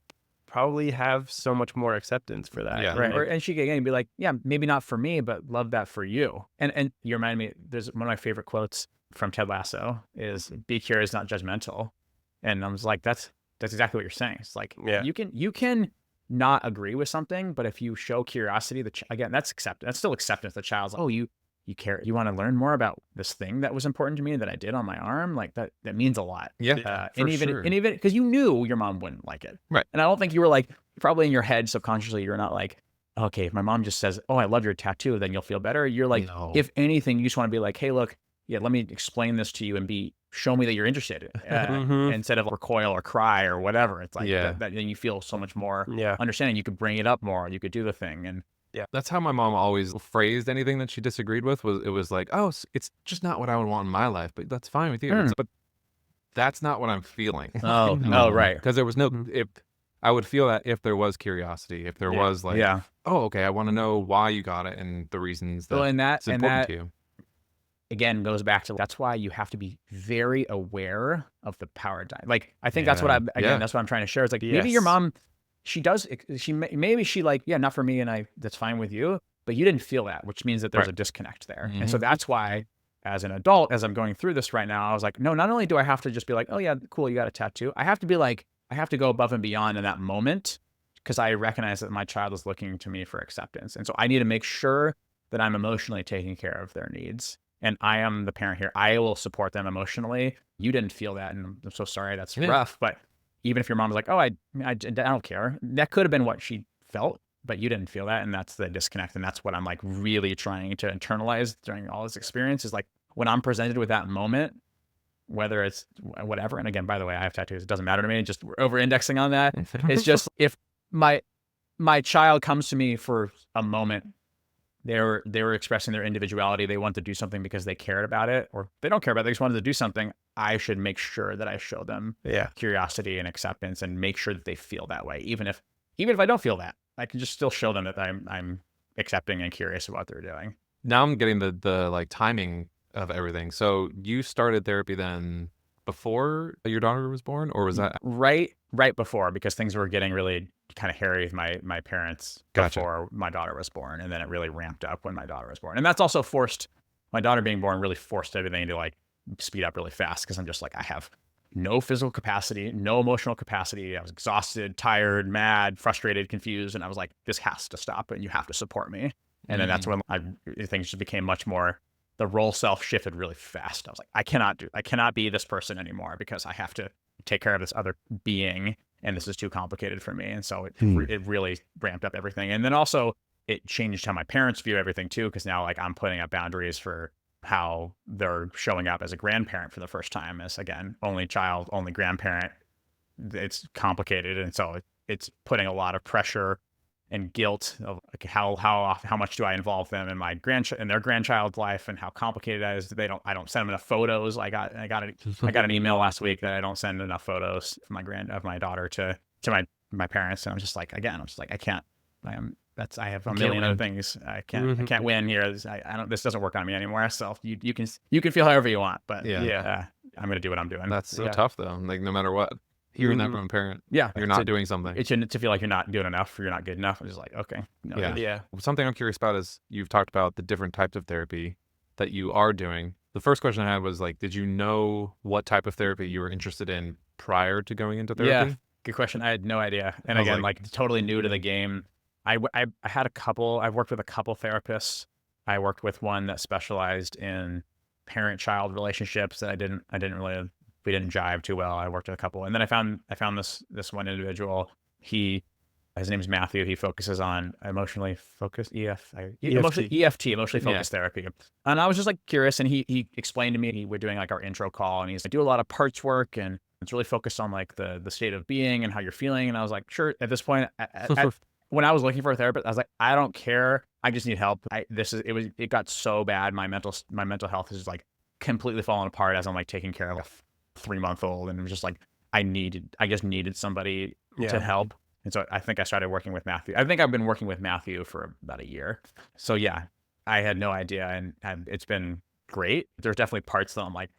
probably have so much more acceptance for that. Yeah. Right. And she could again be like, yeah, maybe not for me, but love that for you. And you remind me, there's one of my favorite quotes from Ted Lasso is, be curious, not judgmental. And I was like, that's exactly what you're saying. It's like, you can not agree with something, but if you show curiosity, again, that's acceptance. That's still acceptance. The child's like, oh, you care, you want to learn more about this thing that was important to me that I did on my arm, like that means a lot. Yeah, for sure. And even because you knew your mom wouldn't like it, Right. and I don't think you were like, probably in your head subconsciously you're not like, okay, if my mom just says, oh, I love your tattoo, then you'll feel better. You're like, No. if anything, you just want to be like, hey, look, yeah, let me explain this to you and show me that you're interested, instead of recoil or cry or whatever. It's like that then you feel so much more understanding. You could bring it up more. You could do the thing. And That's how my mom always phrased anything that she disagreed with. It was like, oh, it's just not what I would want in my life, but that's fine with you. But that's not what I'm feeling. Oh, right. Because there was no, if I would feel that if there was curiosity, if there was like, oh, okay, I want to know why you got it and the reasons that it's important to you. Again, goes back to, that's why you have to be very aware of the power dynamic. Like, I think that's what that's what I'm trying to share. It's like, maybe your mom, maybe she like, yeah, not for me. And that's fine with you, but you didn't feel that, which means that there's a disconnect there. And so that's why, as an adult, as I'm going through this right now, I was like, no, not only do I have to just be like, oh yeah, cool, you got a tattoo. I have to be like, I have to go above and beyond in that moment, because I recognize that my child is looking to me for acceptance. And so I need to make sure that I'm emotionally taking care of their needs. And I am the parent here. I will support them emotionally. You didn't feel that, and I'm so sorry. That's rough. But even if your mom was like, oh, I don't care. That could have been what she felt, but you didn't feel that. And that's the disconnect. And that's what I'm like really trying to internalize during all this experience, is like, when I'm presented with that moment, whether it's whatever. And again, by the way, I have tattoos. It doesn't matter to me. Just we're over indexing on that. It's just, if my child comes to me for a moment, they were expressing their individuality. They wanted to do something because they cared about it, or they don't care about it, they just wanted to do something. I should make sure that I show them curiosity and acceptance, and make sure that they feel that way. Even if I don't feel that, I can just still show them that I'm accepting and curious about what they're doing. Now I'm getting the like timing of everything. So you started therapy then before your daughter was born, or was that right before, because things were getting really kind of hairy with my parents before my daughter was born, and then it really ramped up when my daughter was born. And that's also my daughter being born really forced everything to like speed up really fast, because I'm just like, I have no physical capacity, no emotional capacity. I was exhausted, tired, mad, frustrated, confused, and I was like, this has to stop, and you have to support me. And then that's when things just became much more, the role self shifted really fast. I was like, I cannot be this person anymore, because I have to take care of this other being, and this is too complicated for me. And so it really ramped up everything. And then also it changed how my parents view everything too, because now like I'm putting up boundaries for how they're showing up as a grandparent for the first time, as again, only child, only grandparent. It's complicated. And so it's putting a lot of pressure and guilt of like how much do I involve them in in their grandchild's life, and how complicated that is. I don't send them enough photos. I got an email last week that I don't send enough photos of my daughter to my parents, and I'm just like, I can't. I have a million other things. I can't win here. This doesn't work on me anymore. So you can feel however you want, but I'm gonna do what I'm doing. That's so tough though. Like no matter what. Hearing that from a parent, you're not doing something. It shouldn't to feel like you're not doing enough, or you're not good enough. I'm just like, okay, no, Something I'm curious about is you've talked about the different types of therapy that you are doing. The first question I had was like, did you know what type of therapy you were interested in prior to going into therapy? Yeah, good question. I had no idea, and again, like totally new to the game. I had a couple. I've worked with a couple therapists. I worked with one that specialized in parent-child relationships that we didn't jive too well. I worked with a couple, and then I found this one individual. His name's Matthew. He focuses on emotionally focused EFT, emotionally focused therapy. And I was just like curious, and he explained to me, we're doing like our intro call, and he's like, I do a lot of parts work, and it's really focused on like the state of being and how you're feeling. And I was like, sure. At this point, when I was looking for a therapist, I was like, I don't care. I just need help. It got so bad. My mental health is like completely falling apart as I'm like taking care of a 3-month-old, and it was just like I just needed somebody to help. And so I think I started working with Matthew. I think I've been working with Matthew for about a year. So yeah, I had no idea, and it's been great. There's definitely parts that I'm like,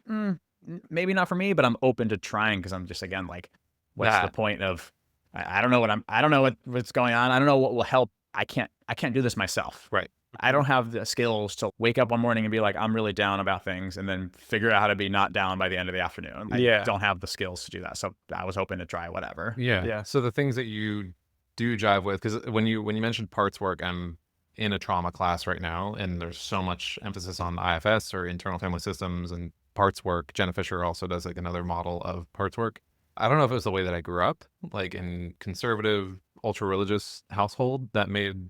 maybe not for me, but I'm open to trying, because I'm just, again, like, what's the point of, I don't know what's going on. I don't know what will help. I can't do this myself. Right. I don't have the skills to wake up one morning and be like, I'm really down about things, and then figure out how to be not down by the end of the afternoon. I don't have the skills to do that. So I was hoping to try whatever. Yeah. So the things that you do jive with, because when you mentioned parts work, I'm in a trauma class right now, and there's so much emphasis on IFS or internal family systems and parts work. Jenna Fisher also does like another model of parts work. I don't know if it was the way that I grew up, like in conservative, ultra religious household, that made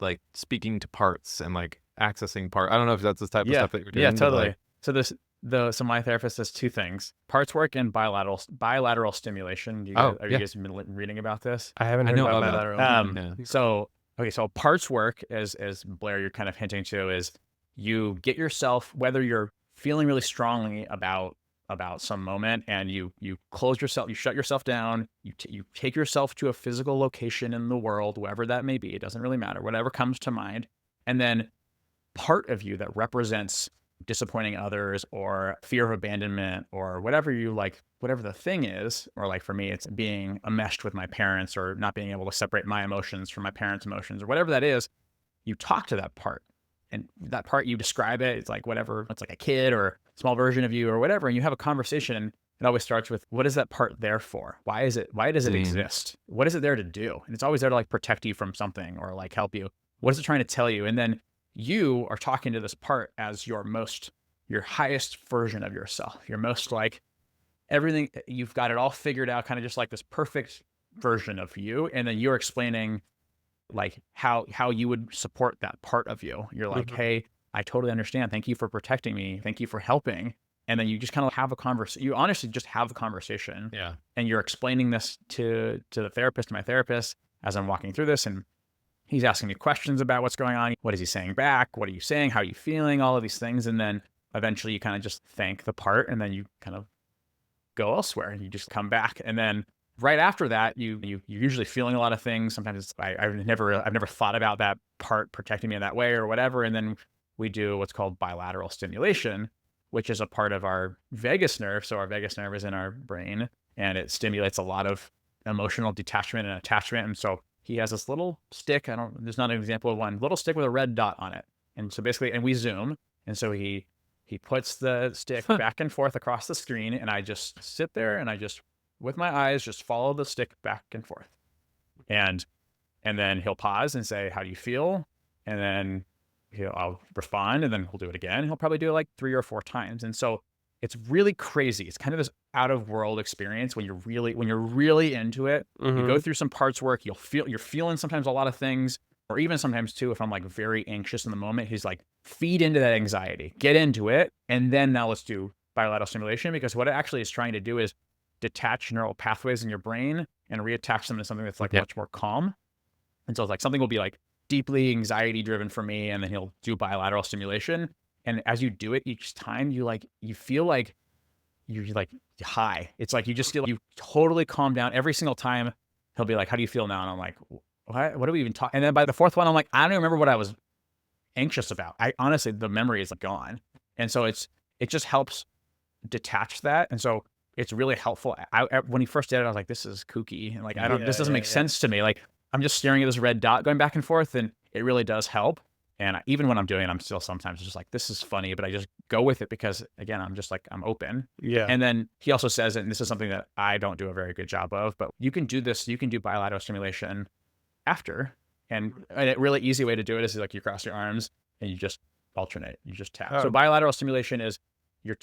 like speaking to parts and like accessing part. I don't know if that's the type of stuff that you're doing. Yeah, but, totally. like, So my therapist does two things: parts work and bilateral stimulation. Are you guys reading about this? I haven't heard about bilateral. So parts work, as Blair, you're kind of hinting to, is you get yourself, whether you're feeling really strongly about some moment, and you close yourself, you shut yourself down, you take yourself to a physical location in the world, wherever that may be. It doesn't really matter, whatever comes to mind. And then part of you that represents disappointing others or fear of abandonment or whatever whatever the thing is, or like for me, it's being enmeshed with my parents or not being able to separate my emotions from my parents' emotions or whatever that is. You talk to that part, and that part, you describe it. It's like whatever, it's like a kid or a small version of you or whatever. And you have a conversation. It always starts with, what is that part there for? Why does it exist? What is it there to do? And it's always there to like protect you from something or like help you. What is it trying to tell you? And then you are talking to this part as your highest version of yourself. Your most like everything, you've got it all figured out, kind of just like this perfect version of you. And then you're explaining like how you would support that part of you. You're like, hey, I totally understand. Thank you for protecting me. Thank you for helping. And then you just kind of have a conversation. You honestly just have a conversation. Yeah. And you're explaining this to the therapist, to my therapist, as I'm walking through this. And he's asking me questions about what's going on. What is he saying back? What are you saying? How are you feeling? All of these things. And then eventually you kind of just thank the part, and then you kind of go elsewhere and you just come back. And then right after that, you're usually feeling a lot of things. Sometimes I've never thought about that part protecting me in that way or whatever. And then we do what's called bilateral stimulation, which is a part of our vagus nerve. So our vagus nerve is in our brain, and it stimulates a lot of emotional detachment and attachment. And so he has this little stick. There's not an example of one, little stick with a red dot on it. And so basically, and we zoom. And so he puts the stick back and forth across the screen, and I just sit there and I just, with my eyes, just follow the stick back and forth. And then he'll pause and say, how do you feel? And then I'll respond, and then we'll do it again. He'll probably do it like 3 or 4 times. And so it's really crazy. It's kind of this out of world experience when you're really into it. You go through some parts work, you're feeling sometimes a lot of things, or even sometimes too, if I'm like very anxious in the moment, he's like, feed into that anxiety, get into it. And then now let's do bilateral stimulation, because what it actually is trying to do is detach neural pathways in your brain and reattach them to something that's like much more calm. And so it's like something will be like deeply anxiety driven for me, and then he'll do bilateral stimulation. And as you do it each time, you feel like you're like high. It's like you just feel like you totally calm down every single time. He'll be like, how do you feel now? And I'm like, what do we even talk? And then by the 4th one, I'm like, I don't even remember what I was anxious about. I honestly, the memory is like gone. And so it just helps detach that. And so it's really helpful. When he first did it, I was like, this is kooky. And like, this doesn't make sense to me. Like, I'm just staring at this red dot going back and forth, and it really does help. And even when I'm doing it, I'm still sometimes just like, this is funny, but I just go with it because, again, I'm just like, I'm open. Yeah. And then he also says, and this is something that I don't do a very good job of, but you can do this. You can do bilateral stimulation after. And a really easy way to do it is like you cross your arms and you just alternate. You just tap. So bilateral stimulation is you're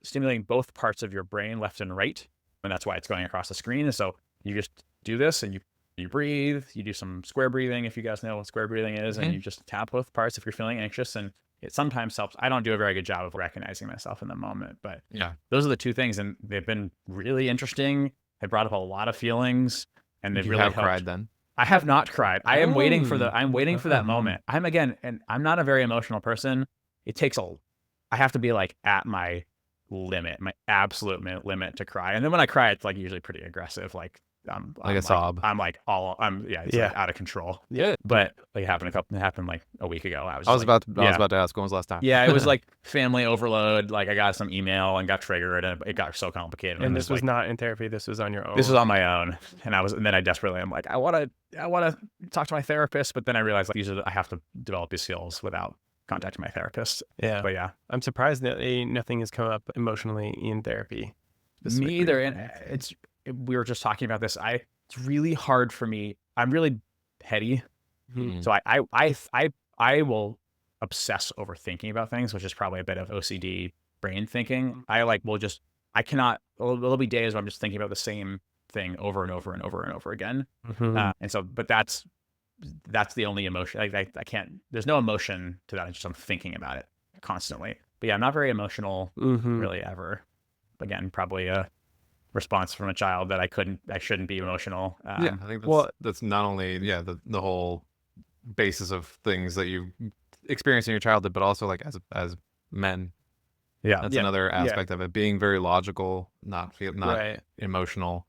stimulating both parts of your brain, left and right. And that's why it's going across the screen. And so you just do this, and you breathe, you do some square breathing, if you guys know what square breathing is, and you just tap both parts if you're feeling anxious. And it sometimes helps. I don't do a very good job of recognizing myself in the moment, but those are the 2 things. And they've been really interesting. They brought up a lot of feelings, and they've really helped. Cried then? I have not cried. I am waiting for that moment. And I'm not a very emotional person. I have to be like at my limit, my absolute limit to cry. And then when I cry, it's like usually pretty aggressive. Like a sob. I'm like like out of control. Yeah. But like it happened like a week ago. I was about to ask, when was the last time? Yeah, it was like family overload. Like I got some email and got triggered, and it got so complicated. And this was not in therapy. This was on your own. This was on my own. And then I desperately, I'm like, I want to talk to my therapist. But then I realized like I have to develop these skills without contacting my therapist. Yeah. But yeah. I'm surprised that nothing has come up emotionally in therapy. Me either. And we were just talking about this. It's really hard for me I'm really heady. Mhm. So I will obsess over thinking about things, which is probably a bit of OCD brain thinking. I cannot, there'll be days where I'm just thinking about the same thing over and over and over and over again. Mhm. And so, but that's the only emotion. I can't, there's no emotion to that. It's just I'm thinking about it constantly. But yeah, I'm not very emotional Mhm. really ever. Again, probably a response from a child that I shouldn't be emotional. Yeah, I think that's not only the whole basis of things that you experience in your childhood, but also like as men. Yeah. That's Yeah. another Yeah. aspect of it. Being very logical, not Right. emotional.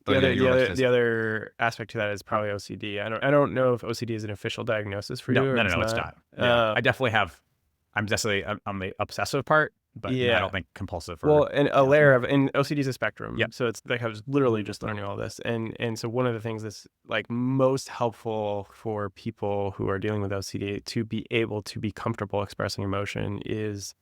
The But other, yeah, you were about to say the other aspect to that is probably OCD. I don't know if OCD is an official diagnosis for No, you or no, if no, it's no, it's not. not. Yeah. I definitely have, I'm definitely on the obsessive part, but I Yeah. don't think compulsive Well, and a layer of, and OCD is a spectrum. Yep. So it's like I was literally just learning all this. And so one of the things that's like most helpful for people who are dealing with OCD to be able to be comfortable expressing emotion is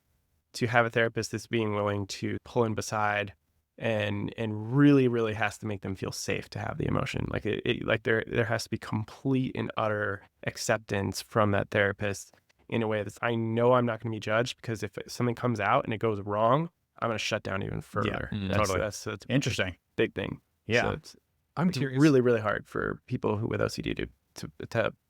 to have a therapist that's being willing to pull in beside and really has to make them feel safe to have the emotion. Like like there has to be complete and utter acceptance from that therapist in a way that's, I know I'm not going to be judged, because if something comes out and it goes wrong, I'm going to shut down even further. Totally. That's a Interesting. big thing. Yeah. So I'm it's curious. really hard for people who with OCD to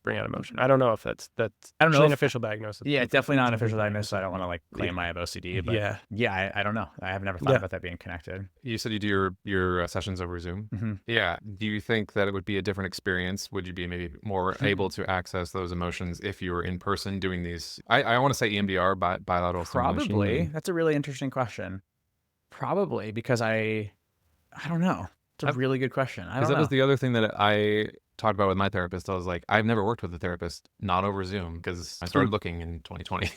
bring out emotion. I don't know if that's I don't know actually an if- official diagnosis. Yeah, it's definitely not an official diagnosis. I don't want to like claim I have OCD, but yeah, I don't know. I have never thought about that being connected. You said you do your sessions over Zoom. Mm-hmm. Yeah. Do you think that it would be a different experience? Would you be maybe more able to access those emotions if you were in person doing these? I want to say EMDR, bilateral stimulation. Probably. That's a really interesting question. Probably because I don't know. It's a really good question. I don't Because that know. was the other thing that I talked about with my therapist. I was like, I've never worked with a therapist not over Zoom, because I started looking in 2020.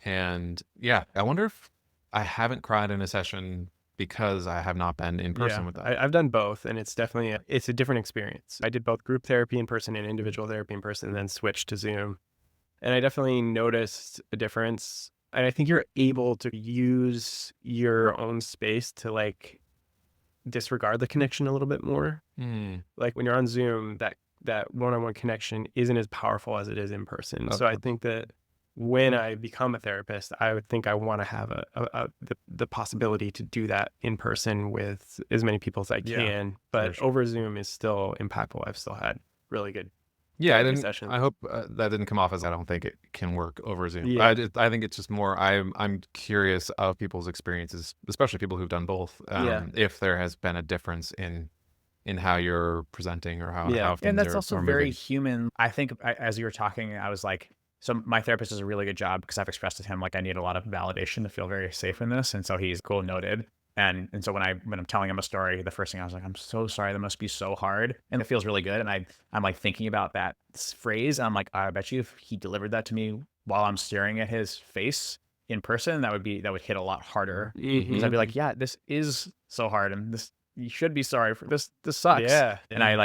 And yeah, I wonder if I haven't cried in a session because I have not been in person with that. I've done both, and it's definitely it's a different experience. I did both group therapy in person and individual therapy in person, and then switched to Zoom. And I definitely noticed a difference. And I think you're able to use your own space to like disregard the connection a little bit more. Like when you're on Zoom, that one-on-one connection isn't as powerful as it is in person. So I think that when I become a therapist, I would think I want to have the possibility to do that in person with as many people as I can. But over Zoom is still impactful. I've still had really good sessions. I hope that didn't come off as I don't think it can work over Zoom. Yeah. I think it's just more I'm curious of people's experiences, especially people who've done both. If there has been a difference in how you're presenting or how things and that's are, also are very moving. human. I think as you were talking, I was like, so my therapist does a really good job, because I've expressed to him like I need a lot of validation to feel very safe in this, and so he's cool noted. And so when I'm telling him a story, the first thing I was like, I'm so sorry, that must be so hard, and it feels really good. And I'm like thinking about that phrase, and I'm like, I bet you if he delivered that to me while I'm staring at his face in person, that would hit a lot harder. Because I'd be like, yeah, this is so hard, and this, you should be sorry for this. This sucks. Yeah. And I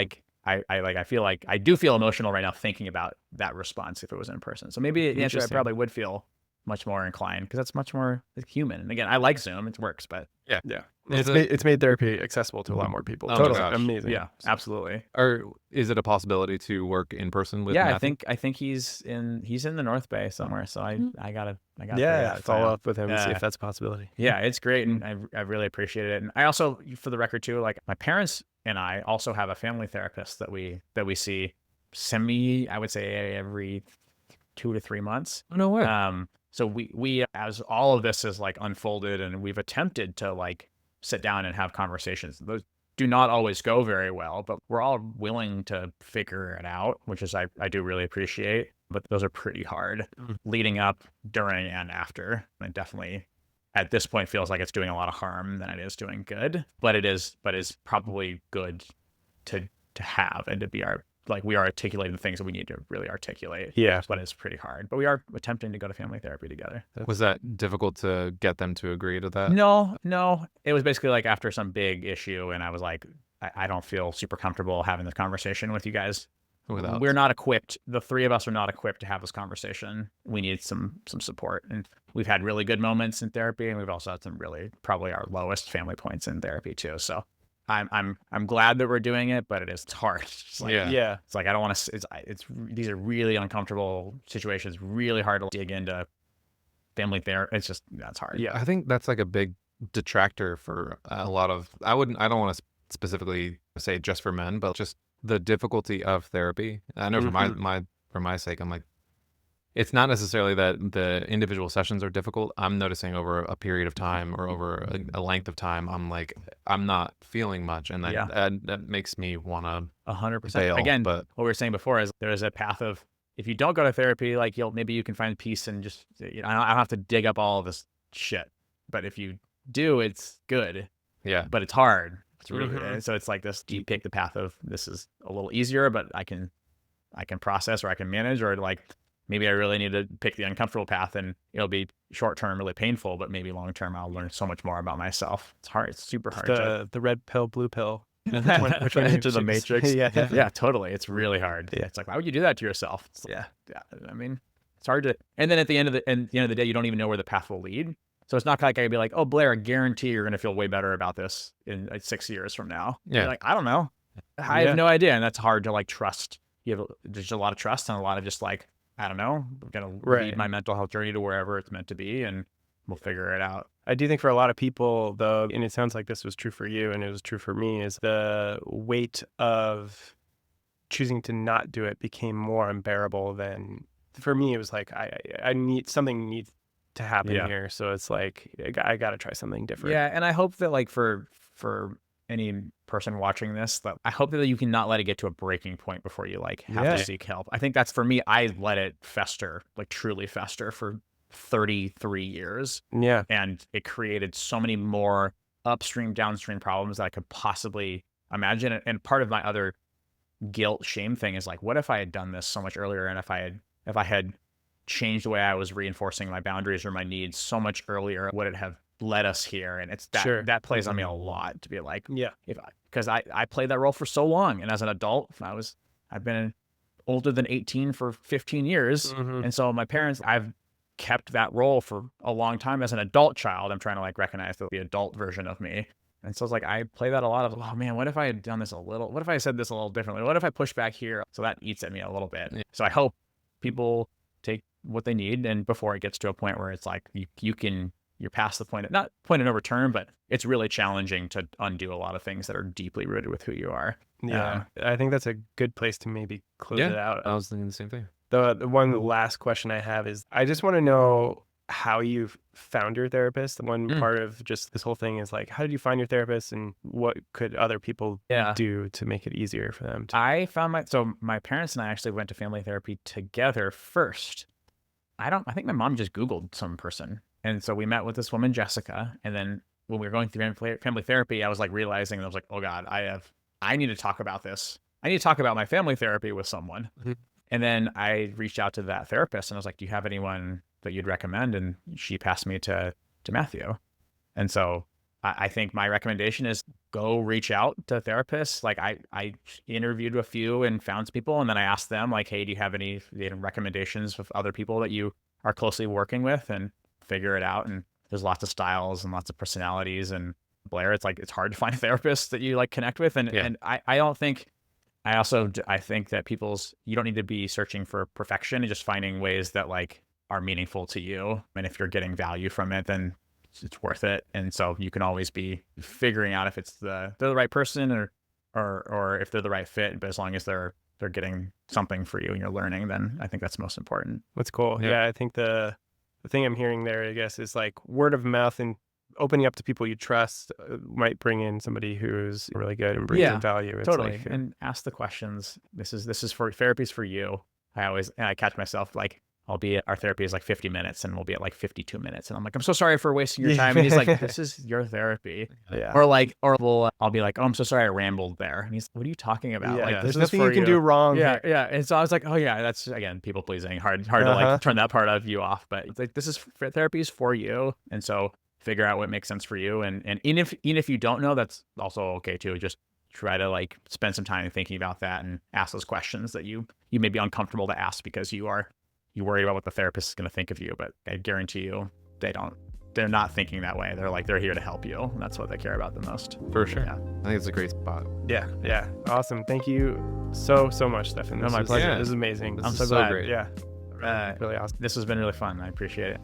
feel like I do feel emotional right now thinking about that response if it was in person. So maybe the answer, I probably would feel much more inclined, because that's much more human. And again, I like Zoom; it works, but yeah. It's made therapy accessible to a lot more people. Oh, Totally gosh. amazing. yeah, absolutely. Or is it a possibility to work in person with Yeah, Matthew? I think he's in the North Bay somewhere. So I gotta figure that out. Follow up with him and see if that's a possibility. Yeah, it's great, and I really appreciate it. And I also, for the record too, like my parents and I also have a family therapist that we see I would say every 2 to 3 months. Oh, no way. So we as all of this is like unfolded, and we've attempted to like sit down and have conversations. Those do not always go very well, but we're all willing to figure it out, which is I do really appreciate. But those are pretty hard leading up, during, and after. And definitely at this point feels like it's doing a lot of harm than it is doing good. But it is probably good to have, and to be we are articulating the things that we need to really articulate. Yeah. But it's pretty hard. But we are attempting to go to family therapy together. Was that difficult to get them to agree to that? No. It was basically like after some big issue, and I was like, I don't feel super comfortable having this conversation with you guys. We're not equipped. The three of us are not equipped to have this conversation. We need some support. And we've had really good moments in therapy, and we've also had some really probably our lowest family points in therapy too. So I'm glad that we're doing it, but it's hard. It's like, Yeah. it's like I don't want to. These are really uncomfortable situations. Really hard to dig into family therapy. It's just that's hard. Yeah, I think that's like a big detractor for a lot of. I don't want to specifically say just for men, but just the difficulty of therapy. I know for my sake, I'm like, it's not necessarily that the individual sessions are difficult. I'm noticing over a period of time or over a length of time, I'm like, I'm not feeling much, and that makes me want to 100%. bail. Again, But what we were saying before is there is a path of, if you don't go to therapy, like maybe you can find peace and just, I don't have to dig up all of this shit. But if you do, it's good, yeah, but it's hard. It's really, so it's like this, do you pick the path of, this is a little easier, but I can process, or I can manage, or like, maybe I really need to pick the uncomfortable path, and it'll be short term really painful, but maybe long term I'll learn so much more about myself. It's hard. It's super hard. The red pill, blue pill. Which one into the matrix? Yeah. Yeah, totally. It's really hard. Yeah. It's like, why would you do that to yourself? Yeah. I mean, it's hard to. And then at the end of the day, you don't even know where the path will lead. So it's not like I could be like, oh, Blair, I guarantee you're going to feel way better about this in like 6 years from now. Yeah. You're like, I don't know. I have no idea, and that's hard to like trust. There's a lot of trust and a lot of just like, I don't know. I'm gonna lead my mental health journey to wherever it's meant to be, and we'll figure it out. I do think for a lot of people, though, and it sounds like this was true for you and it was true for me, is the weight of choosing to not do it became more unbearable than, for me, it was like, I need, something needs to happen here. So it's like, I got to try something different. Yeah. And I hope that like for any person watching this, that I hope that you can not let it get to a breaking point before you like have to seek help. I think that's, for me, I let it fester, like truly fester, for 33 years. Yeah. And it created so many more upstream, downstream problems that I could possibly imagine. And part of my other guilt, shame thing is like, what if I had done this so much earlier? And if I had changed the way I was reinforcing my boundaries or my needs so much earlier, would it have led us here? And it's that that plays on me a lot, to be like, because I played that role for so long. And as an adult, I've been older than 18 for 15 years. And so my parents, I've kept that role for a long time. As an adult child, I'm trying to like recognize the adult version of me. And so it's like, I play that a lot of, oh man, what if I had done this what if I said this a little differently? What if I pushed back here? So that eats at me a little bit. So I hope people take what they need, and before it gets to a point where it's like, you're past the point of no return, but it's really challenging to undo a lot of things that are deeply rooted with who you are. Yeah. I think that's a good place to maybe close it out. I was thinking the same thing. The last question I have is, I just want to know how you found your therapist. One part of just this whole thing is like, how did you find your therapist, and what could other people do to make it easier for them? I found my parents and I actually went to family therapy together first. I think my mom just Googled some person. And so we met with this woman, Jessica. And then when we were going through family therapy, I was like realizing, and I was like, oh God, I need to talk about this. I need to talk about my family therapy with someone. And then I reached out to that therapist and I was like, do you have anyone that you'd recommend? And she passed me to Matthew. And so I think my recommendation is go reach out to therapists. Like I interviewed a few and found some people, and then I asked them like, hey, do you have any recommendations of other people that you are closely working with, and figure it out. And there's lots of styles and lots of personalities. And Blair, it's like, it's hard to find a therapist that you like connect with. And I think that you don't need to be searching for perfection, and just finding ways that like are meaningful to you. And if you're getting value from it, then it's worth it. And so you can always be figuring out if they're the right person or if they're the right fit. But as long as they're getting something for you and you're learning, then I think that's most important. That's cool. Yeah, I think the thing I'm hearing there, I guess, is like word of mouth and opening up to people you trust might bring in somebody who's really good and brings in value. It's totally. like, and ask the questions. This is for therapy's for you. I catch myself like, our therapy is like 50 minutes and we'll be at like 52 minutes. And I'm like, I'm so sorry for wasting your time. And he's like, this is your therapy. Yeah. I'll be like, oh, I'm so sorry I rambled there. And he's, what are you talking about? Yeah, like, there's nothing you can do wrong. Yeah. Yeah. And so I was like, oh yeah, that's again, people pleasing, hard to like turn that part of you off. But it's like, this is therapy is for you. And so figure out what makes sense for you. And even if you don't know, that's also okay too. Just try to like spend some time thinking about that and ask those questions that you may be uncomfortable to ask because you worry about what the therapist is going to think of you, but I guarantee you they don't. they're not thinking that way. They're like, they're here to help you. And that's what they care about the most. For sure. Yeah. I think it's a great spot. Yeah. Awesome. Thank you so much, Stefan. No, my pleasure. This is amazing. I'm so so glad. great. Yeah. Really awesome. This has been really fun. I appreciate it.